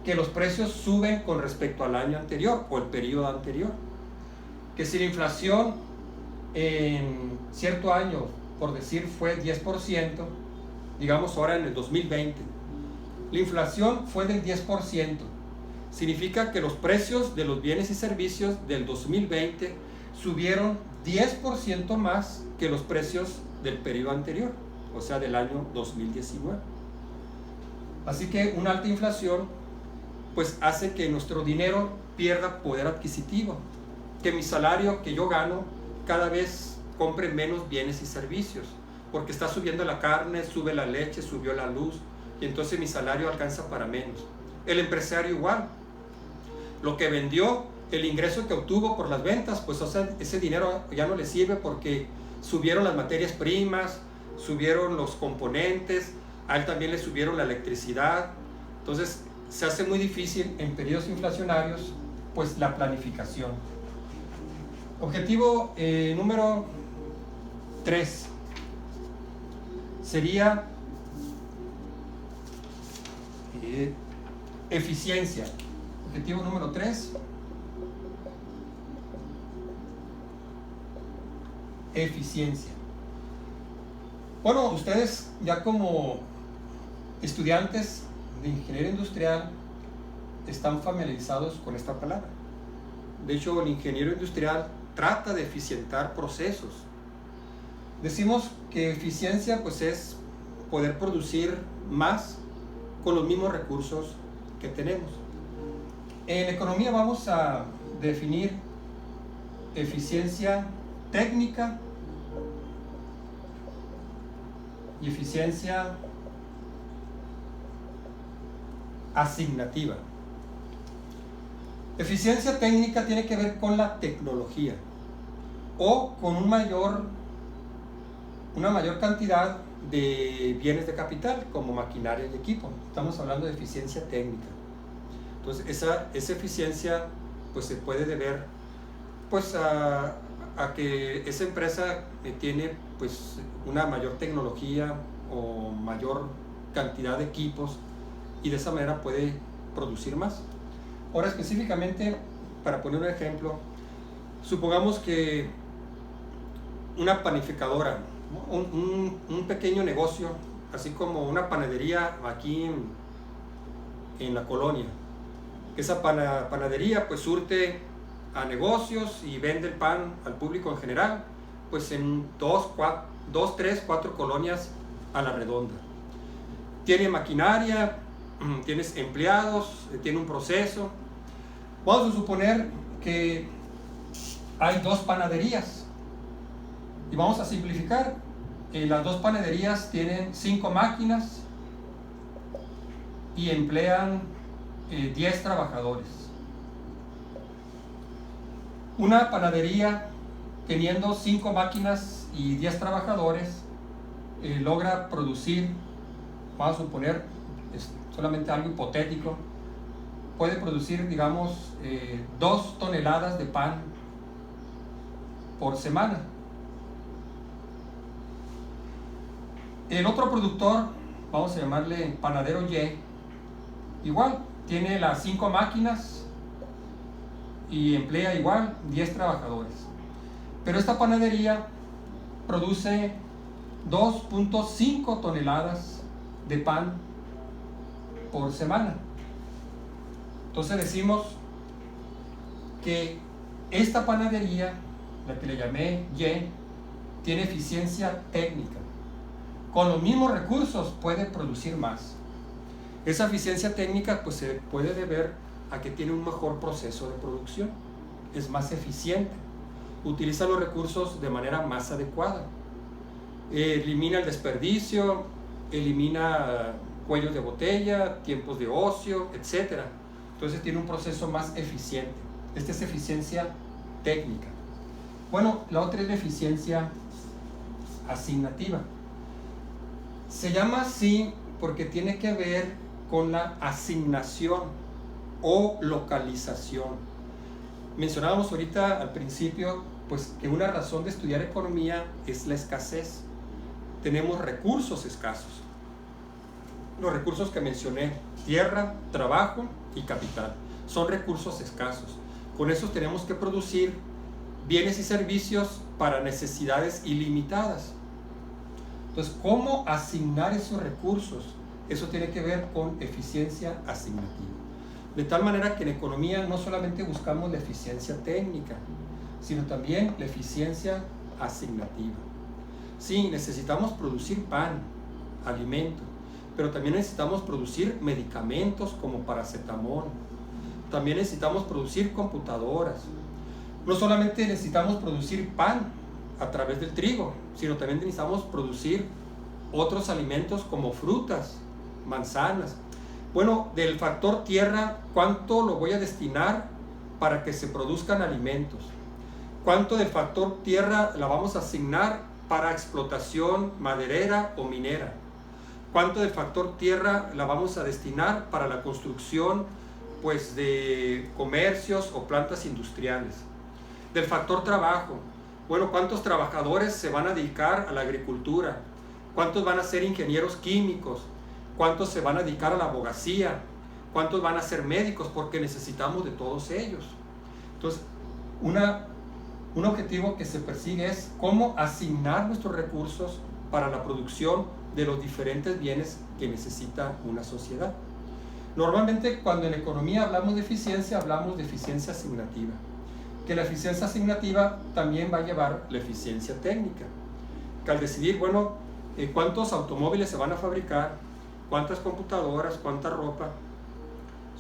que los precios suben con respecto al año anterior o el periodo anterior. Que si la inflación en cierto año, por decir, fue 10%, digamos ahora en el 2020, la inflación fue del 10%. Significa que los precios de los bienes y servicios del 2020 subieron 10% más que los precios del periodo anterior, o sea, del año 2019. Así que una alta inflación pues hace que nuestro dinero pierda poder adquisitivo, que mi salario que yo gano cada vez compre menos bienes y servicios, porque está subiendo la carne, sube la leche, subió la luz, y entonces mi salario alcanza para menos. El empresario igual. Lo que vendió, el ingreso que obtuvo por las ventas, pues o sea, ese dinero ya no le sirve porque subieron las materias primas, subieron los componentes, a él también le subieron la electricidad. Entonces se hace muy difícil en periodos inflacionarios pues la planificación. Objetivo número 3 sería eficiencia. Objetivo número 3. Eficiencia. Bueno, ustedes ya como estudiantes de ingeniería industrial están familiarizados con esta palabra. De hecho, el ingeniero industrial trata de eficientar procesos. Decimos que eficiencia pues es poder producir más con los mismos recursos que tenemos. En economía vamos a definir eficiencia técnica y eficiencia asignativa. Eficiencia técnica tiene que ver con la tecnología o con una mayor cantidad de bienes de capital como maquinaria y equipo. Estamos hablando de eficiencia técnica. Entonces esa eficiencia pues se puede deber pues a que esa empresa tiene pues una mayor tecnología o mayor cantidad de equipos y de esa manera puede producir más. Ahora específicamente, para poner un ejemplo, supongamos que una panificadora, un pequeño negocio, así como una panadería aquí en la colonia. Esa panadería pues surte a negocios y vende el pan al público en general, pues en 2, 3, 4 colonias a la redonda. Tiene maquinaria, tienes empleados, tiene un proceso. Vamos a suponer que hay 2 panaderías y vamos a simplificar. Las 2 panaderías tienen 5 máquinas y emplean 10 trabajadores. Una panadería teniendo 5 máquinas y 10 trabajadores logra producir, vamos a suponer, es solamente algo hipotético, puede producir, digamos, 2 toneladas de pan por semana. El otro productor, vamos a llamarle panadero Y, igual, tiene las 5 máquinas y emplea igual 10 trabajadores. Pero esta panadería produce 2.5 toneladas de pan por semana. Entonces decimos que esta panadería, la que le llamé Y, tiene eficiencia técnica. Con los mismos recursos puede producir más. Esa eficiencia técnica pues se puede deber a que tiene un mejor proceso de producción, es más eficiente, utiliza los recursos de manera más adecuada, elimina el desperdicio, elimina cuellos de botella, tiempos de ocio, etc. Entonces tiene un proceso más eficiente. Esta es eficiencia técnica. Bueno, la otra es la eficiencia asignativa. Se llama así porque tiene que ver con la asignación o localización. Mencionábamos ahorita al principio pues que una razón de estudiar economía es la escasez. Tenemos recursos escasos. Los recursos que mencioné, tierra, trabajo y capital, son recursos escasos. Con esos tenemos que producir bienes y servicios para necesidades ilimitadas. Entonces, ¿cómo asignar esos recursos? Eso tiene que ver con eficiencia asignativa. De tal manera que en economía no solamente buscamos la eficiencia técnica, sino también la eficiencia asignativa. Sí, necesitamos producir pan, alimento, pero también necesitamos producir medicamentos como paracetamol. También necesitamos producir computadoras. No solamente necesitamos producir pan a través del trigo, sino también necesitamos producir otros alimentos como frutas, manzanas. Bueno, del factor tierra, ¿cuánto lo voy a destinar para que se produzcan alimentos? ¿Cuánto del factor tierra la vamos a asignar para explotación maderera o minera? ¿Cuánto del factor tierra la vamos a destinar para la construcción pues, de comercios o plantas industriales? Del factor trabajo, bueno, ¿cuántos trabajadores se van a dedicar a la agricultura? ¿Cuántos van a ser ingenieros químicos? ¿Cuántos se van a dedicar a la abogacía? ¿Cuántos van a ser médicos? Porque necesitamos de todos ellos. Entonces, un objetivo que se persigue es cómo asignar nuestros recursos para la producción de los diferentes bienes que necesita una sociedad. Normalmente cuando en economía hablamos de eficiencia asignativa, que la eficiencia asignativa también va a llevar la eficiencia técnica, que al decidir, bueno, cuántos automóviles se van a fabricar, cuántas computadoras, cuánta ropa,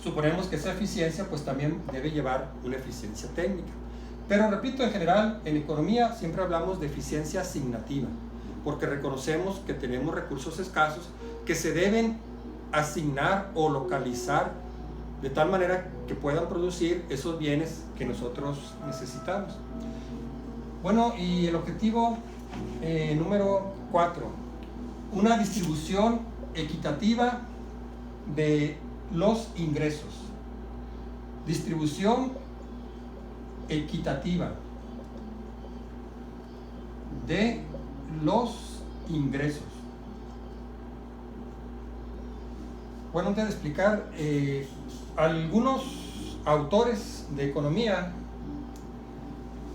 suponemos que esa eficiencia pues también debe llevar una eficiencia técnica. Pero repito, en general, en economía siempre hablamos de eficiencia asignativa, porque reconocemos que tenemos recursos escasos que se deben asignar o localizar de tal manera que puedan producir esos bienes que nosotros necesitamos. Bueno, y el objetivo número 4, una distribución equitativa de los ingresos. Distribución equitativa de los ingresos. Bueno, antes de explicar, algunos autores de economía,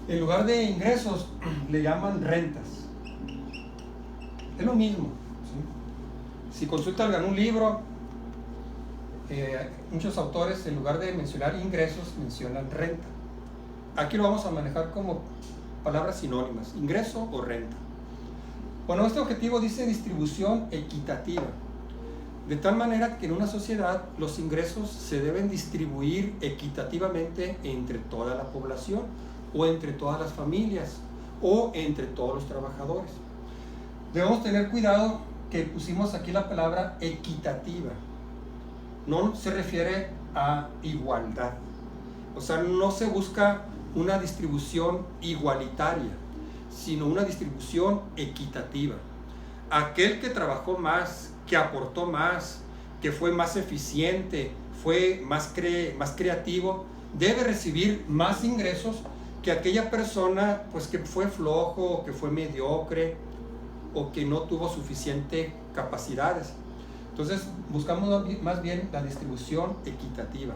en lugar de ingresos, le llaman rentas. Es lo mismo, ¿sí? Si consultan algún libro, muchos autores, en lugar de mencionar ingresos, mencionan renta. Aquí lo vamos a manejar como palabras sinónimas, ingreso o renta. Bueno, este objetivo dice distribución equitativa, de tal manera que en una sociedad los ingresos se deben distribuir equitativamente entre toda la población, o entre todas las familias, o entre todos los trabajadores. Debemos tener cuidado que pusimos aquí la palabra equitativa. No se refiere a igualdad. O sea, no se busca una distribución igualitaria, sino una distribución equitativa. Aquel que trabajó más, que aportó más, que fue más eficiente, fue más creativo, debe recibir más ingresos que aquella persona pues, que fue flojo, o que fue mediocre, o que no tuvo suficientes capacidades. Entonces buscamos más bien la distribución equitativa.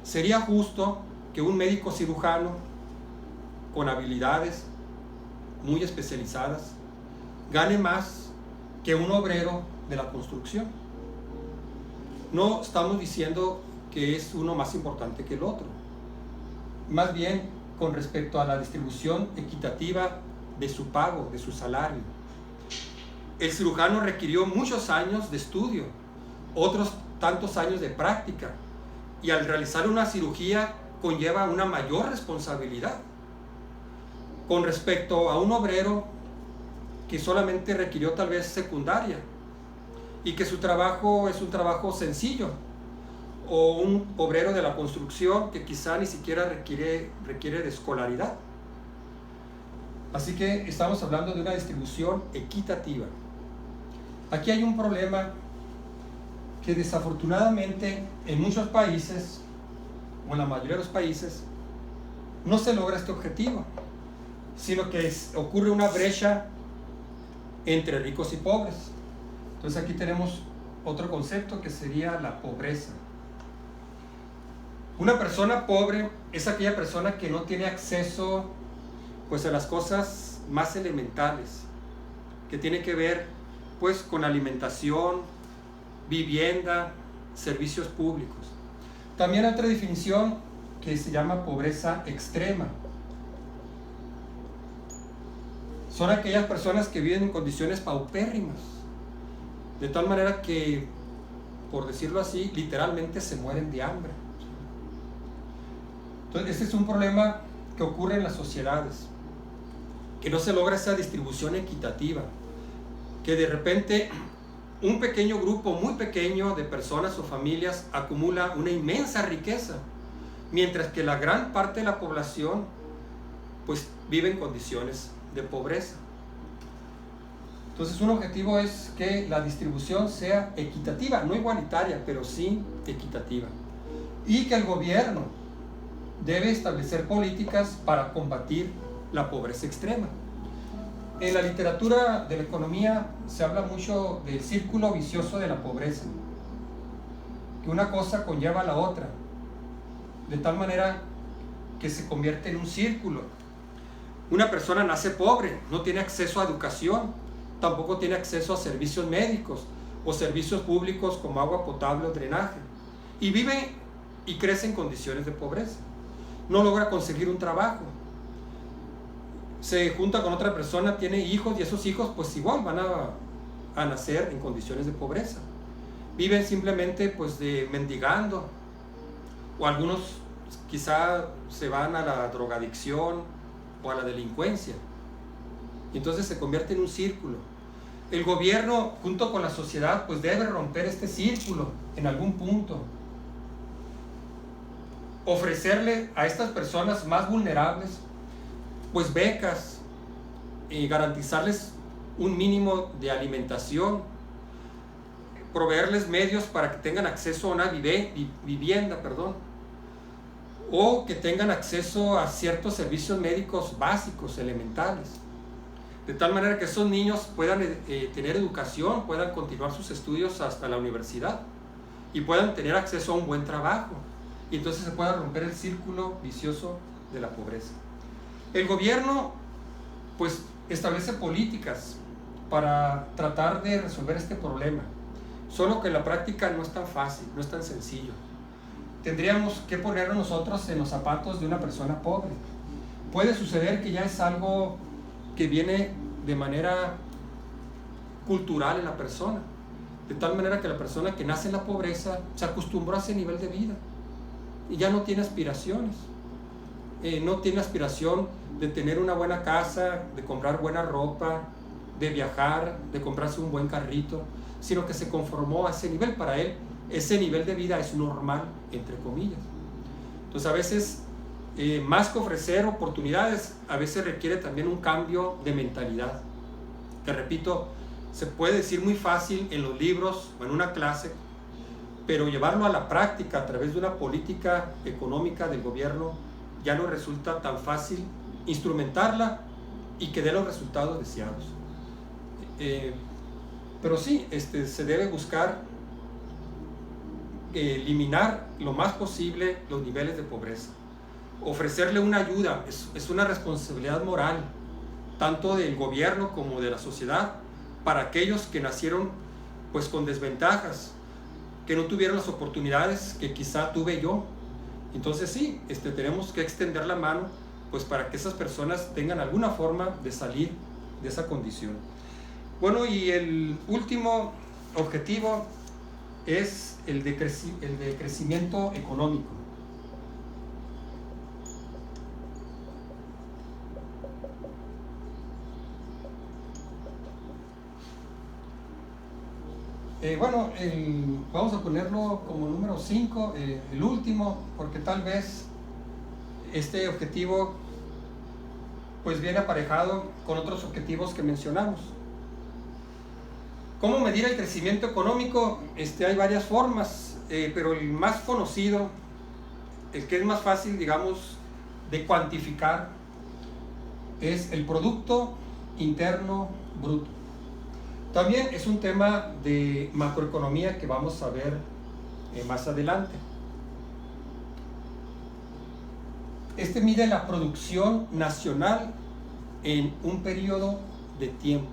Sería justo que un médico cirujano con habilidades muy especializadas gane más que un obrero de la construcción. No estamos diciendo que es uno más importante que el otro. Más bien con respecto a la distribución equitativa de su pago, de su salario. El cirujano requirió muchos años de estudio, otros tantos años de práctica, y al realizar una cirugía conlleva una mayor responsabilidad con respecto a un obrero que solamente requirió tal vez secundaria y que su trabajo es un trabajo sencillo, o un obrero de la construcción que quizá ni siquiera requiere de escolaridad. Así que estamos hablando de una distribución equitativa. Aquí hay un problema que desafortunadamente en muchos países, o en la mayoría de los países, no se logra este objetivo, sino que ocurre una brecha entre ricos y pobres. Entonces aquí tenemos otro concepto que sería la pobreza. Una persona pobre es aquella persona que no tiene acceso pues, a las cosas más elementales, que tiene que ver pues, con alimentación, vivienda, servicios públicos. También hay otra definición que se llama pobreza extrema. Son aquellas personas que viven en condiciones paupérrimas, de tal manera que, por decirlo así, literalmente se mueren de hambre. Entonces, este es un problema que ocurre en las sociedades, que no se logra esa distribución equitativa, que de repente un pequeño grupo, muy pequeño de personas o familias acumula una inmensa riqueza, mientras que la gran parte de la población pues vive en condiciones de pobreza. Entonces un objetivo es que la distribución sea equitativa, no igualitaria, pero sí equitativa. Y que el gobierno debe establecer políticas para combatir la pobreza extrema. En la literatura de la economía se habla mucho del círculo vicioso de la pobreza. que una cosa conlleva a la otra, de tal manera que se convierte en un círculo. Una persona nace pobre, no tiene acceso a educación, tampoco tiene acceso a servicios médicos o servicios públicos como agua potable o drenaje, y vive y crece en condiciones de pobreza. No logra conseguir un trabajo, se junta con otra persona, tiene hijos, y esos hijos pues igual van a nacer en condiciones de pobreza. Viven simplemente pues de mendigando, o algunos quizá se van a la drogadicción o a la delincuencia, y entonces se convierte en un círculo. El gobierno junto con la sociedad pues debe romper este círculo en algún punto, ofrecerle a estas personas más vulnerables pues becas y garantizarles un mínimo de alimentación, proveerles medios para que tengan acceso a una vivienda, o que tengan acceso a ciertos servicios médicos básicos, elementales, de tal manera que esos niños puedan tener educación, puedan continuar sus estudios hasta la universidad y puedan tener acceso a un buen trabajo, y entonces se pueda romper el círculo vicioso de la pobreza. El gobierno pues establece políticas para tratar de resolver este problema, solo que en la práctica no es tan fácil, no es tan sencillo. Tendríamos que ponernos nosotros en los zapatos de una persona pobre. Puede suceder que ya es algo que viene de manera cultural en la persona, de tal manera que la persona que nace en la pobreza se acostumbró a ese nivel de vida y ya no tiene aspiraciones. No tiene aspiración de tener una buena casa, de comprar buena ropa, de viajar, de comprarse un buen carrito, sino que se conformó a ese nivel. Para él ese nivel de vida es normal, entre comillas. Entonces a veces más que ofrecer oportunidades, a veces requiere también un cambio de mentalidad, que repito, se puede decir muy fácil en los libros o en una clase, pero llevarlo a la práctica a través de una política económica del gobierno ya no resulta tan fácil instrumentarla y que dé los resultados deseados. Pero sí, se debe buscar eliminar lo más posible los niveles de pobreza. Ofrecerle una ayuda es una responsabilidad moral, tanto del gobierno como de la sociedad, para aquellos que nacieron pues con desventajas, que no tuvieron las oportunidades que quizá tuve yo. Entonces sí, tenemos que extender la mano pues para que esas personas tengan alguna forma de salir de esa condición. Bueno, y el último objetivo es el de crecimiento económico. Vamos a ponerlo como número 5, el último, porque tal vez este objetivo pues viene aparejado con otros objetivos que mencionamos. ¿Cómo medir el crecimiento económico? Hay varias formas, pero el más conocido, el que es más fácil, digamos, de cuantificar, es el Producto Interno Bruto. También es un tema de macroeconomía que vamos a ver más adelante. Mide la producción nacional en un periodo de tiempo.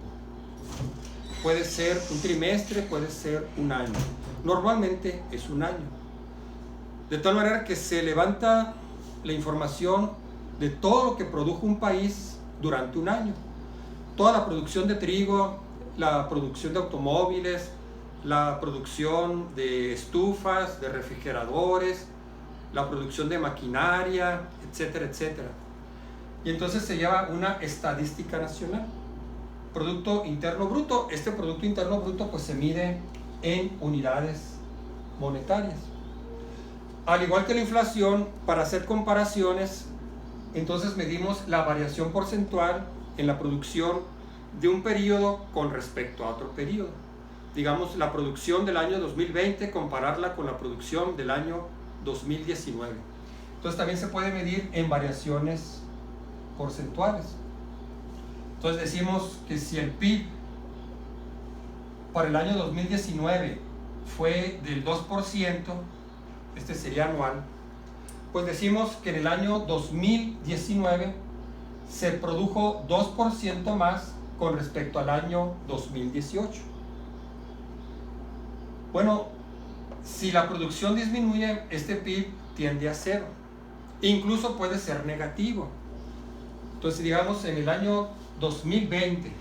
Puede ser un trimestre, puede ser un año. Normalmente es un año. De tal manera que se levanta la información de todo lo que produjo un país durante un año. Toda la producción de trigo, la producción de automóviles, la producción de estufas, de refrigeradores, la producción de maquinaria, etcétera, etcétera. Y entonces se lleva una estadística nacional. Producto Interno Bruto. Este Producto Interno Bruto pues se mide en unidades monetarias. Al igual que la inflación, para hacer comparaciones, entonces medimos la variación porcentual en la producción de un periodo con respecto a otro periodo. Digamos, la producción del año 2020, compararla con la producción del año 2019. Entonces también se puede medir en variaciones porcentuales. Entonces decimos que si el PIB para el año 2019 fue del 2%, este sería anual, pues decimos que en el año 2019 se produjo 2% más con respecto al año 2018. Bueno, si la producción disminuye, este PIB tiende a cero. Incluso puede ser negativo. Entonces, digamos, en el año 2020,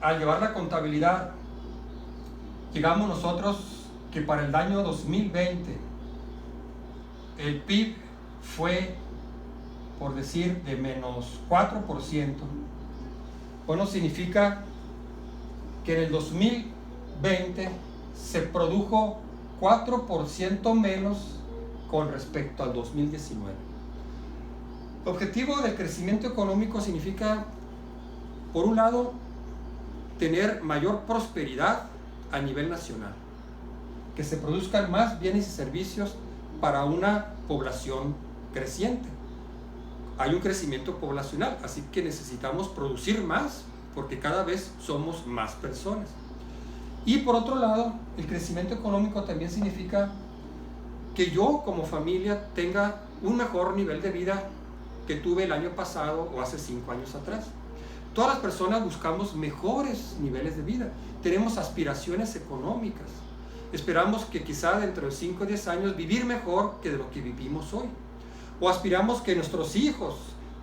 al llevar la contabilidad, llegamos nosotros que para el año 2020 el PIB fue, por decir, de menos 4%. Bueno, significa que en el 2020 se produjo 4% menos con respecto al 2019. El objetivo del crecimiento económico significa, por un lado, tener mayor prosperidad a nivel nacional, que se produzcan más bienes y servicios para una población creciente. Hay un crecimiento poblacional, así que necesitamos producir más porque cada vez somos más personas. Y por otro lado, el crecimiento económico también significa que yo como familia tenga un mejor nivel de vida que tuve el año pasado o hace 5 años atrás. Todas las personas buscamos mejores niveles de vida, tenemos aspiraciones económicas. Esperamos que quizá dentro de 5 o 10 años vivir mejor que de lo que vivimos hoy. O aspiramos que nuestros hijos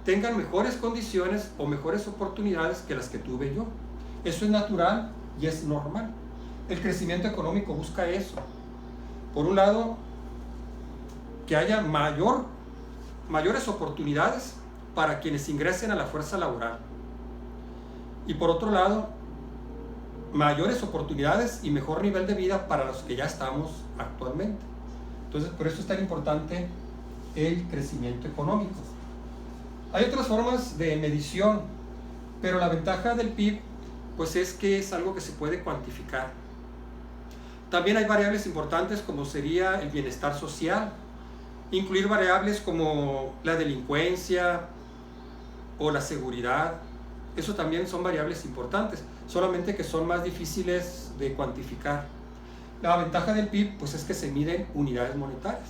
tengan mejores condiciones o mejores oportunidades que las que tuve yo. Eso es natural y es normal. El crecimiento económico busca eso. Por un lado, que haya mayores oportunidades para quienes ingresen a la fuerza laboral. Y por otro lado, mayores oportunidades y mejor nivel de vida para los que ya estamos actualmente. Entonces, por eso es tan importante el crecimiento económico. Hay otras formas de medición, pero la ventaja del PIB pues es que es algo que se puede cuantificar. También hay variables importantes como sería el bienestar social, incluir variables como la delincuencia o la seguridad. Eso también son variables importantes, solamente que son más difíciles de cuantificar. La ventaja del PIB pues es que se miden unidades monetarias.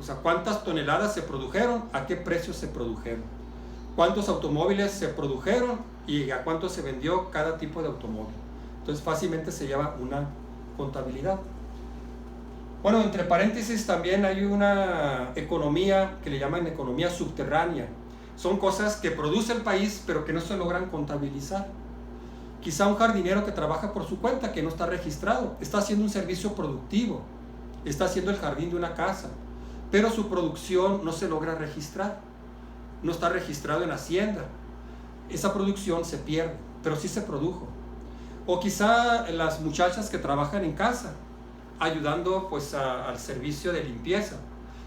O sea, cuántas toneladas se produjeron, a qué precios se produjeron, cuántos automóviles se produjeron y a cuánto se vendió cada tipo de automóvil. Entonces fácilmente se lleva una contabilidad. Bueno, entre paréntesis también hay una economía que le llaman economía subterránea. Son cosas que produce el país pero que no se logran contabilizar. Quizá un jardinero que trabaja por su cuenta, que no está registrado, está haciendo un servicio productivo, está haciendo el jardín de una casa, pero su producción no se logra registrar, no está registrado en Hacienda. Esa producción se pierde, pero sí se produjo. O quizá las muchachas que trabajan en casa, ayudando pues al servicio de limpieza.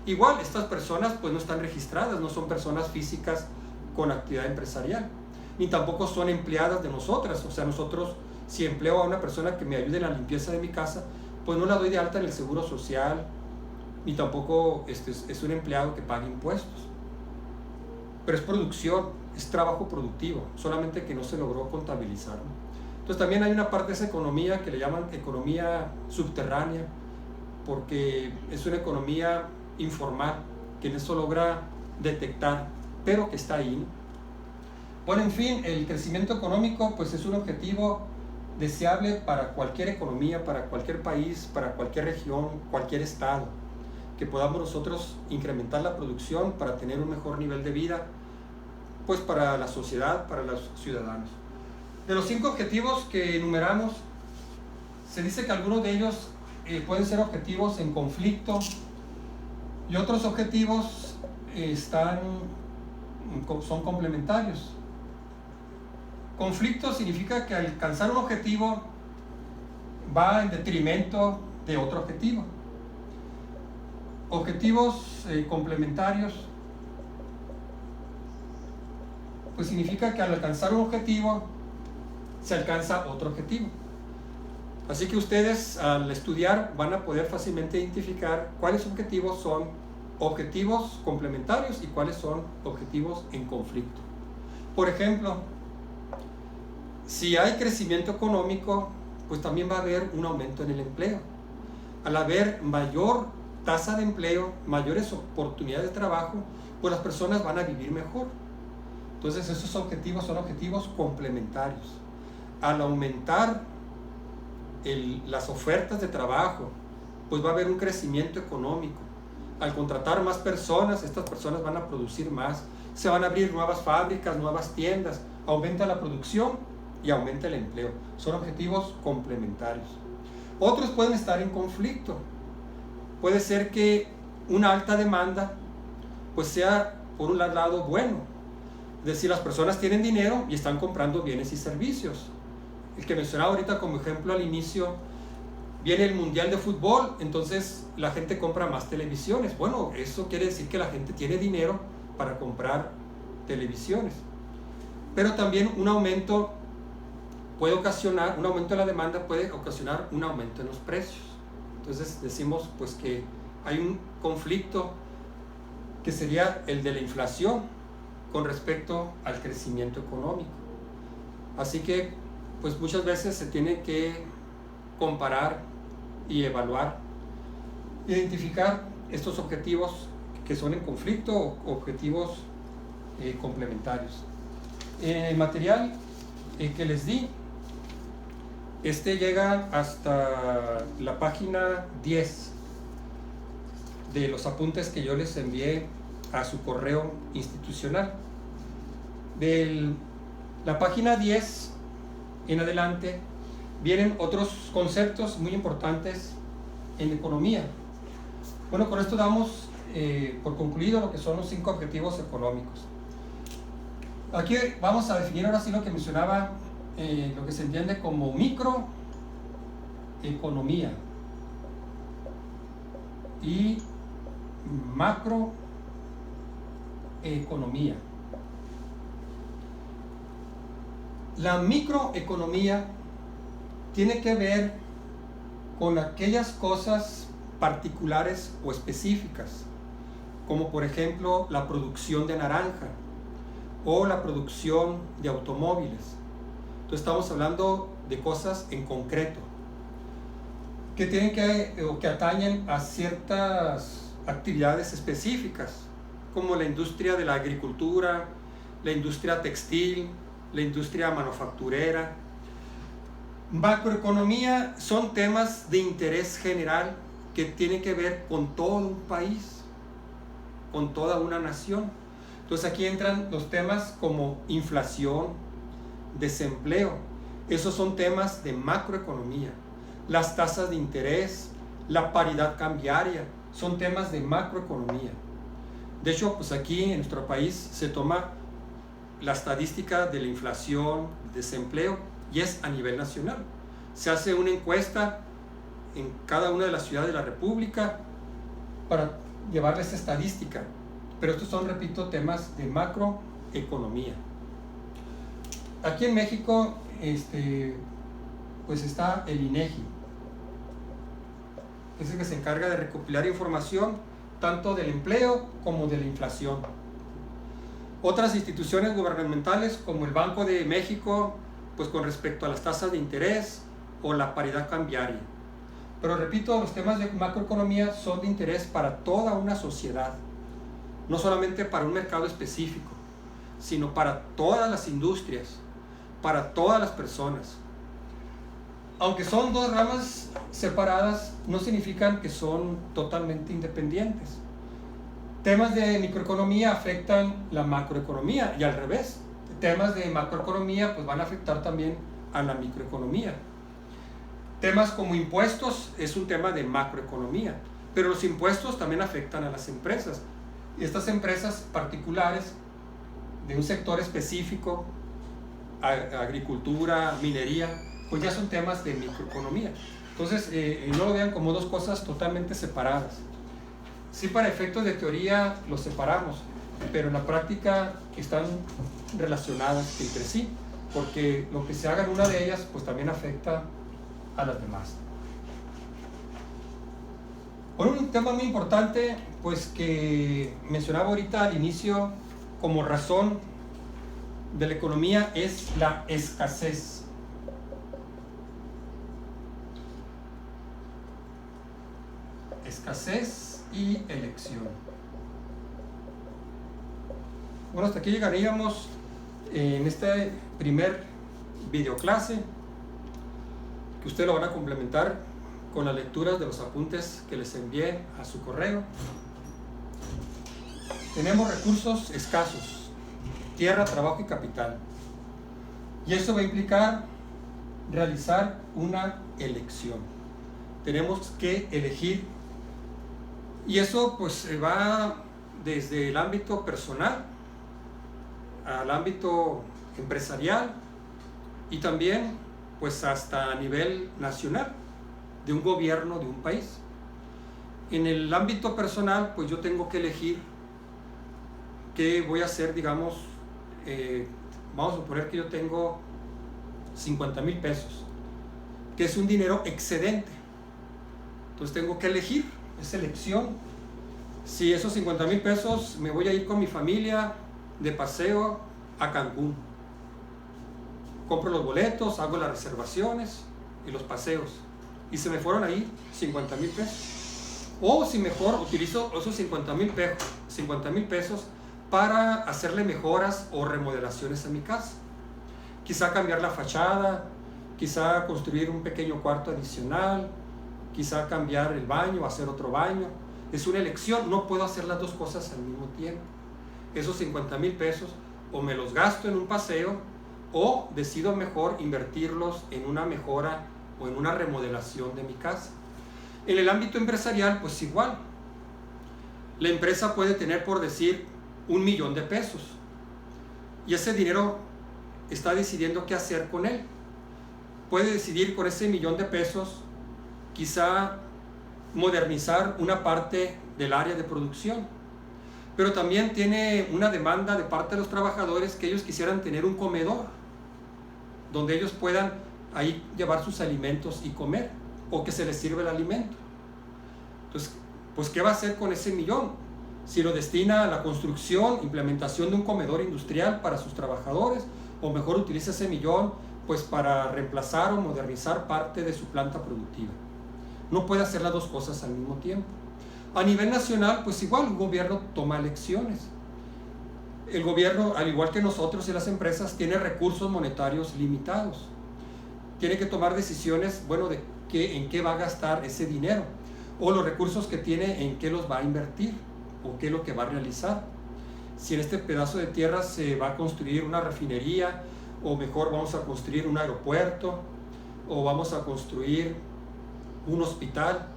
Igual, estas personas pues no están registradas, no son personas físicas con actividad empresarial, ni tampoco son empleadas de nosotras. O sea, nosotros, si empleo a una persona que me ayude en la limpieza de mi casa, pues no la doy de alta en el seguro social, ni tampoco es un empleado que pague impuestos. Pero es producción, es trabajo productivo, solamente que no se logró contabilizar, ¿no? Entonces también hay una parte de esa economía que le llaman economía subterránea, porque es una economía informal, que no se logra detectar, pero que está ahí, ¿no? Bueno, en fin, el crecimiento económico pues es un objetivo deseable para cualquier economía, para cualquier país, para cualquier región, cualquier estado, que podamos nosotros incrementar la producción para tener un mejor nivel de vida, pues para la sociedad, para los ciudadanos. De los 5 objetivos que enumeramos, se dice que algunos de ellos pueden ser objetivos en conflicto y otros objetivos son complementarios. Conflicto significa que al alcanzar un objetivo va en detrimento de otro objetivo. Objetivos complementarios pues significa que al alcanzar un objetivo se alcanza otro objetivo. Así que ustedes al estudiar van a poder fácilmente identificar cuáles objetivos son objetivos complementarios y cuáles son objetivos en conflicto. Por ejemplo, si hay crecimiento económico, pues también va a haber un aumento en el empleo. Al haber mayor tasa de empleo, mayores oportunidades de trabajo, pues las personas van a vivir mejor. Entonces esos objetivos son objetivos complementarios. Al aumentar las ofertas de trabajo, pues va a haber un crecimiento económico. Al contratar más personas, estas personas van a producir más, se van a abrir nuevas fábricas, nuevas tiendas, aumenta la producción y aumenta el empleo. Son objetivos complementarios. Otros pueden estar en conflicto. Puede ser que una alta demanda pues sea por un lado bueno, es decir, las personas tienen dinero y están comprando bienes y servicios. El que mencionaba ahorita como ejemplo al inicio, viene el Mundial de Fútbol, entonces la gente compra más televisiones. Bueno, eso quiere decir que la gente tiene dinero para comprar televisiones. Pero también un aumento puede ocasionar, un aumento de la demanda puede ocasionar un aumento en los precios. Entonces decimos pues que hay un conflicto que sería el de la inflación con respecto al crecimiento económico. Así que pues muchas veces se tiene que comparar y evaluar, identificar estos objetivos que son en conflicto o objetivos complementarios. El material que les di, llega hasta la página 10 de los apuntes que yo les envié a su correo institucional. De la página 10 en adelante vienen otros conceptos muy importantes en economía. Bueno, con esto damos por concluido lo que son los 5 objetivos económicos. Aquí vamos a definir ahora sí lo que mencionaba, lo que se entiende como microeconomía y macroeconomía. La microeconomía tiene que ver con aquellas cosas particulares o específicas, como por ejemplo la producción de naranja o la producción de automóviles. Entonces estamos hablando de cosas en concreto que tienen que atañen a ciertas actividades específicas, como la industria de la agricultura, la industria textil, la industria manufacturera. Macroeconomía son temas de interés general que tienen que ver con todo un país, con toda una nación. Entonces aquí entran los temas como inflación, desempleo. Esos son temas de macroeconomía. Las tasas de interés, la paridad cambiaria, son temas de macroeconomía. De hecho, pues aquí en nuestro país se toma la estadística de la inflación, desempleo, y es a nivel nacional. Se hace una encuesta en cada una de las ciudades de la República para llevarles esta estadística. Pero estos son, repito, temas de macroeconomía. Aquí en México, pues está el INEGI. Es el que se encarga de recopilar información tanto del empleo como de la inflación. Otras instituciones gubernamentales como el Banco de México, pues con respecto a las tasas de interés o la paridad cambiaria. Pero repito, los temas de macroeconomía son de interés para toda una sociedad, no solamente para un mercado específico, sino para todas las industrias, para todas las personas. Aunque son dos ramas separadas, no significan que son totalmente independientes. Temas de microeconomía afectan la macroeconomía y al revés. Temas de macroeconomía pues van a afectar también a la microeconomía. Temas como impuestos es un tema de macroeconomía, pero los impuestos también afectan a las empresas. Y estas empresas particulares de un sector específico, agricultura, minería, pues ya son temas de microeconomía. Entonces, no lo vean como dos cosas totalmente separadas. Sí, para efectos de teoría los separamos, pero en la práctica están relacionadas entre sí, porque lo que se haga en una de ellas, pues también afecta a las demás. Bueno, un tema muy importante, pues que mencionaba ahorita al inicio como razón de la economía es la escasez. escasez y elección. Bueno, hasta aquí llegaríamos en este primer videoclase, que ustedes lo van a complementar con las lecturas de los apuntes que les envié a su correo. Tenemos recursos escasos: tierra, trabajo y capital. Y eso va a implicar realizar una elección. Tenemos que elegir, y eso pues va desde el ámbito personal al ámbito empresarial y también pues hasta a nivel nacional, de un gobierno de un país. En el ámbito personal pues yo tengo que elegir qué voy a hacer. Digamos, vamos a suponer que yo tengo 50,000 pesos, que es un dinero excedente. Entonces tengo que elegir, es elección. Si esos 50,000 pesos me voy a ir con mi familia de paseo a Cancún, compro los boletos, hago las reservaciones y los paseos, y se me fueron ahí 50,000 pesos. O si mejor utilizo esos 50,000 pesos para hacerle mejoras o remodelaciones a mi casa. Quizá cambiar la fachada, quizá construir un pequeño cuarto adicional, quizá cambiar el baño, hacer otro baño. Es una elección, no puedo hacer las dos cosas al mismo tiempo. Esos 50,000 pesos o me los gasto en un paseo, o decido mejor invertirlos en una mejora o en una remodelación de mi casa. En el ámbito empresarial pues igual. La empresa puede tener, por decir, 1,000,000 de pesos, y ese dinero está decidiendo qué hacer con él. Puede decidir con ese 1,000,000 de pesos quizá modernizar una parte del área de producción, pero también tiene una demanda de parte de los trabajadores que ellos quisieran tener un comedor donde ellos puedan ahí llevar sus alimentos y comer, o que se les sirva el alimento. Entonces, pues ¿qué va a hacer con ese 1,000,000? Si lo destina a la construcción, implementación de un comedor industrial para sus trabajadores, o mejor utiliza ese 1,000,000 pues para reemplazar o modernizar parte de su planta productiva. No puede hacer las dos cosas al mismo tiempo. A nivel nacional pues igual, un gobierno toma elecciones. El gobierno, al igual que nosotros y las empresas, tiene recursos monetarios limitados. Tiene que tomar decisiones, bueno, de en qué va a gastar ese dinero, o los recursos que tiene, en qué los va a invertir, o qué es lo que va a realizar. Si en este pedazo de tierra se va a construir una refinería, o mejor vamos a construir un aeropuerto, o vamos a construir un hospital.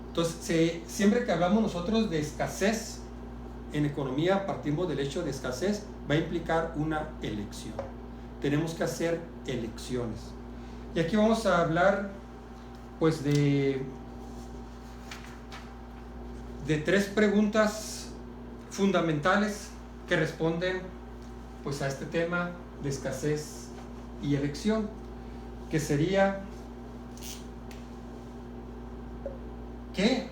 Entonces, siempre que hablamos nosotros de escasez en economía, partimos del hecho de escasez, va a implicar una elección. Tenemos que hacer elecciones. Y aquí vamos a hablar pues de 3 preguntas fundamentales que responden pues a este tema de escasez y elección, que sería: ¿qué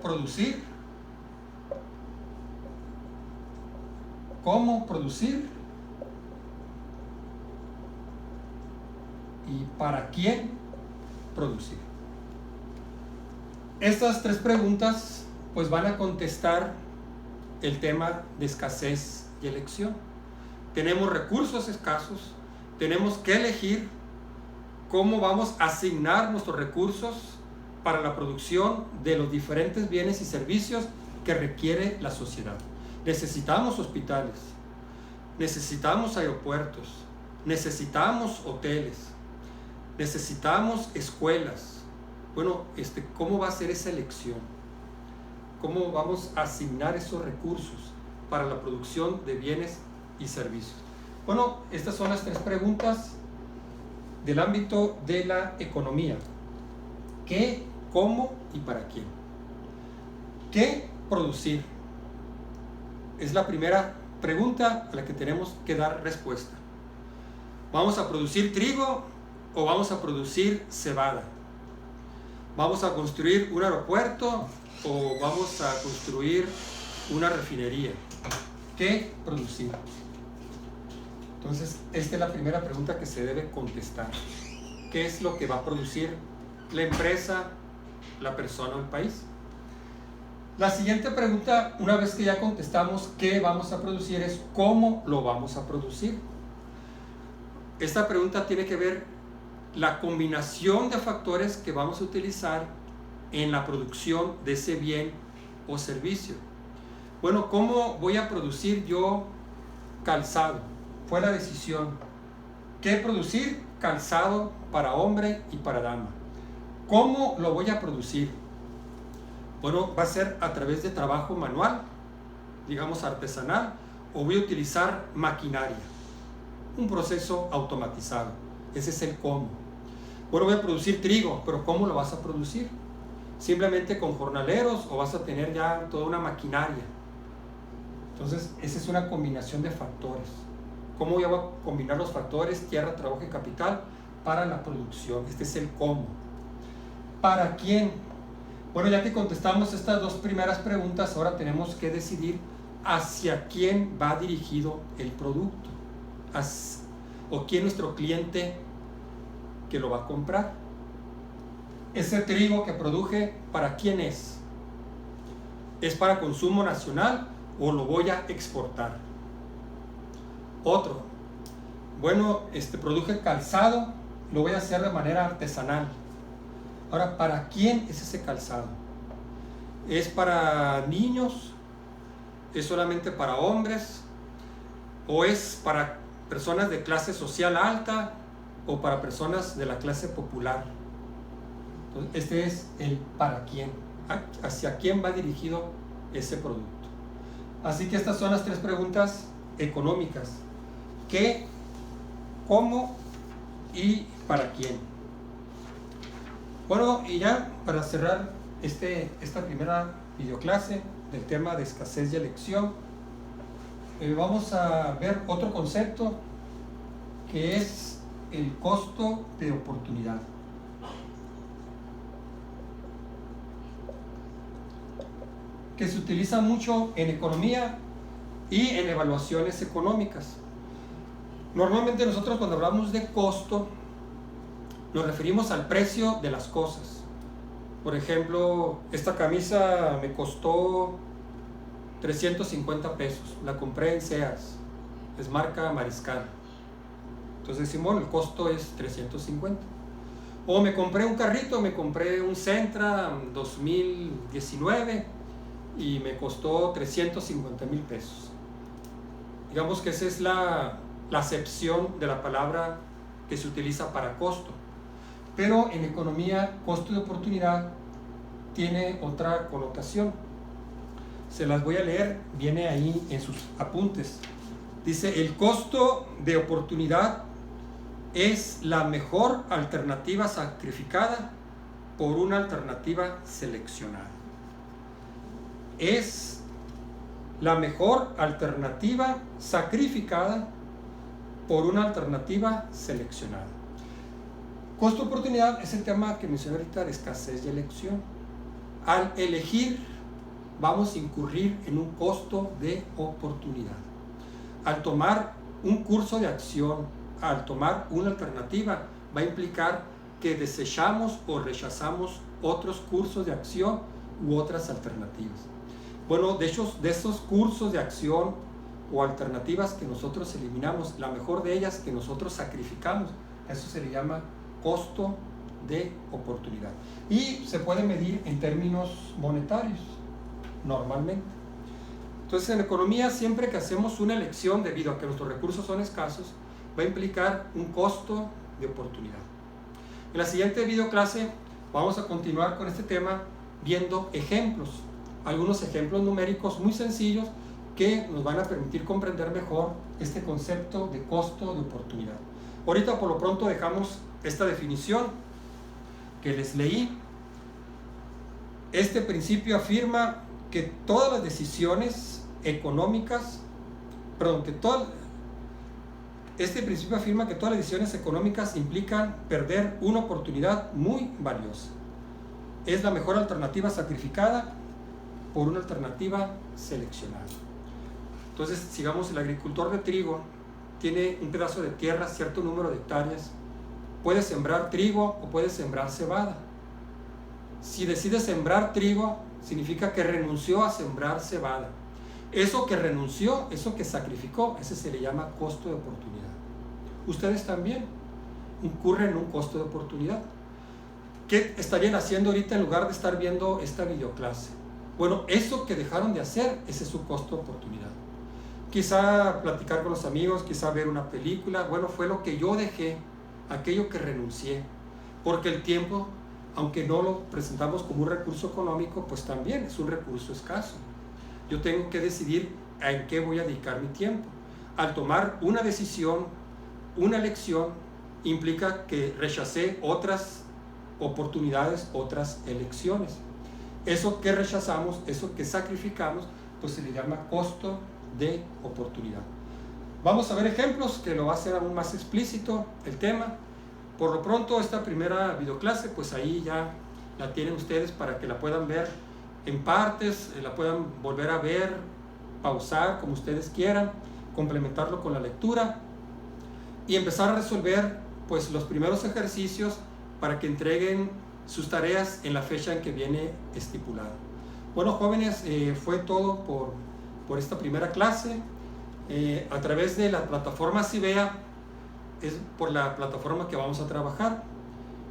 producir? ¿Cómo producir? ¿Y para quién producir? Estas 3 preguntas pues van a contestar el tema de escasez y elección. Tenemos recursos escasos, tenemos que elegir cómo vamos a asignar nuestros recursos para la producción de los diferentes bienes y servicios que requiere la sociedad. Necesitamos hospitales, necesitamos aeropuertos, necesitamos hoteles, necesitamos escuelas. Bueno, ¿cómo va a ser esa elección? ¿Cómo vamos a asignar esos recursos para la producción de bienes y servicios? Bueno, estas son las 3 preguntas del ámbito de la economía. ¿Qué, cómo y para quién? ¿Qué producir? Es la primera pregunta a la que tenemos que dar respuesta. ¿Vamos a producir trigo o vamos a producir cebada? ¿Vamos a construir un aeropuerto o vamos a construir una refinería? ¿Qué producir? Entonces, esta es la primera pregunta que se debe contestar. ¿Qué es lo que va a producir la empresa la persona o el país. La siguiente pregunta, una vez que ya contestamos qué vamos a producir, es cómo lo vamos a producir. Esta pregunta tiene que ver la combinación de factores que vamos a utilizar en la producción de ese bien o servicio. Bueno, ¿cómo voy a producir yo calzado? Fue la decisión. ¿Qué producir? Calzado para hombre y para dama. ¿Cómo lo voy a producir? Bueno, va a ser a través de trabajo manual, digamos artesanal, o voy a utilizar maquinaria, un proceso automatizado. Ese es el cómo. Bueno, voy a producir trigo, pero ¿cómo lo vas a producir? ¿Simplemente con jornaleros o vas a tener ya toda una maquinaria? Entonces, esa es una combinación de factores. ¿Cómo voy a combinar los factores tierra, trabajo y capital para la producción? Este es el cómo. ¿Para quién? Bueno, ya que contestamos estas dos primeras preguntas, ahora tenemos que decidir hacia quién va dirigido el producto, o quién es nuestro cliente que lo va a comprar. Ese trigo que produje, ¿para quién es? ¿Es para consumo nacional o lo voy a exportar? Otro, bueno, produje calzado, lo voy a hacer de manera artesanal. Ahora, ¿para quién es ese calzado? ¿Es para niños? ¿Es solamente para hombres? ¿O es para personas de clase social alta? ¿O para personas de la clase popular? Entonces, este es el para quién. ¿Hacia quién va dirigido ese producto? Así que estas son las tres preguntas económicas. ¿Qué, cómo y para quién? Bueno, y ya para cerrar esta primera videoclase del tema de escasez y elección, vamos a ver otro concepto que es el costo de oportunidad. Que se utiliza mucho en economía y en evaluaciones económicas. Normalmente nosotros cuando hablamos de costo nos referimos al precio de las cosas. Por ejemplo, esta camisa me costó 350 pesos, la compré en Sears, es marca Mariscal. Entonces decimos, bueno, el costo es 350. O me compré un carrito, me compré un Sentra 2019 y me costó 350,000 pesos. Digamos que esa es la acepción de la palabra que se utiliza para costo. Pero en economía, costo de oportunidad tiene otra connotación. Se las voy a leer, viene ahí en sus apuntes. Dice, el costo de oportunidad es la mejor alternativa sacrificada por una alternativa seleccionada. Es la mejor alternativa sacrificada por una alternativa seleccionada. Costo de oportunidad es el tema que mencioné ahorita de escasez y elección. Al elegir, vamos a incurrir en un costo de oportunidad. Al tomar un curso de acción, al tomar una alternativa, va a implicar que desechamos o rechazamos otros cursos de acción u otras alternativas. Bueno, de esos cursos de acción o alternativas que nosotros eliminamos, la mejor de ellas que nosotros sacrificamos, eso se le llama costo de oportunidad. Y se puede medir en términos monetarios, normalmente. Entonces, en economía, siempre que hacemos una elección, debido a que nuestros recursos son escasos, va a implicar un costo de oportunidad. En la siguiente videoclase vamos a continuar con este tema viendo ejemplos, algunos ejemplos numéricos muy sencillos que nos van a permitir comprender mejor este concepto de costo de oportunidad. Ahorita por lo pronto dejamos esta definición que les leí. Este principio afirma que todas las decisiones económicas, este principio afirma que todas las decisiones económicas implican perder una oportunidad muy valiosa. Es la mejor alternativa sacrificada por una alternativa seleccionada. Entonces, sigamos, el agricultor de trigo tiene un pedazo de tierra, cierto número de hectáreas, puede sembrar trigo o puede sembrar cebada. Si decide sembrar trigo, significa que renunció a sembrar cebada. Eso que renunció, eso que sacrificó, ese se le llama costo de oportunidad. Ustedes también incurren en un costo de oportunidad. ¿Qué estarían haciendo ahorita en lugar de estar viendo esta videoclase? Bueno, eso que dejaron de hacer, ese es su costo de oportunidad. Quizá platicar con los amigos, quizá ver una película, bueno, fue lo que yo dejé, aquello que renuncié, porque el tiempo, aunque no lo presentamos como un recurso económico, pues también es un recurso escaso. Yo tengo que decidir en qué voy a dedicar mi tiempo. Al tomar una decisión, una elección, implica que rechacé otras oportunidades, otras elecciones. Eso que rechazamos, eso que sacrificamos, pues se le llama costo de oportunidad. Vamos a ver ejemplos que lo va a hacer aún más explícito el tema. Por lo pronto, esta primera videoclase, pues ahí ya la tienen ustedes para que la puedan ver en partes, la puedan volver a ver, pausar como ustedes quieran, complementarlo con la lectura y empezar a resolver pues los primeros ejercicios para que entreguen sus tareas en la fecha en que viene estipulada. Bueno, jóvenes, fue todo por esta primera clase. A través de la plataforma Cibea, es por la plataforma que vamos a trabajar.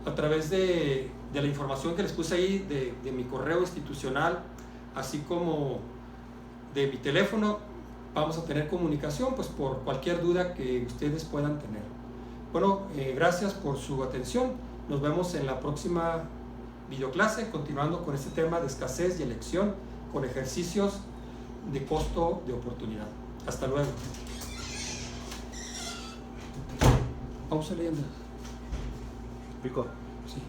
A través de la información que les puse ahí, de mi correo institucional, así como de mi teléfono, vamos a tener comunicación pues por cualquier duda que ustedes puedan tener. Bueno, gracias por su atención. Nos vemos en la próxima videoclase, continuando con este tema de escasez y elección, con ejercicios de costo de oportunidad. Hasta luego. Pausa leyendo. Pico. Sí.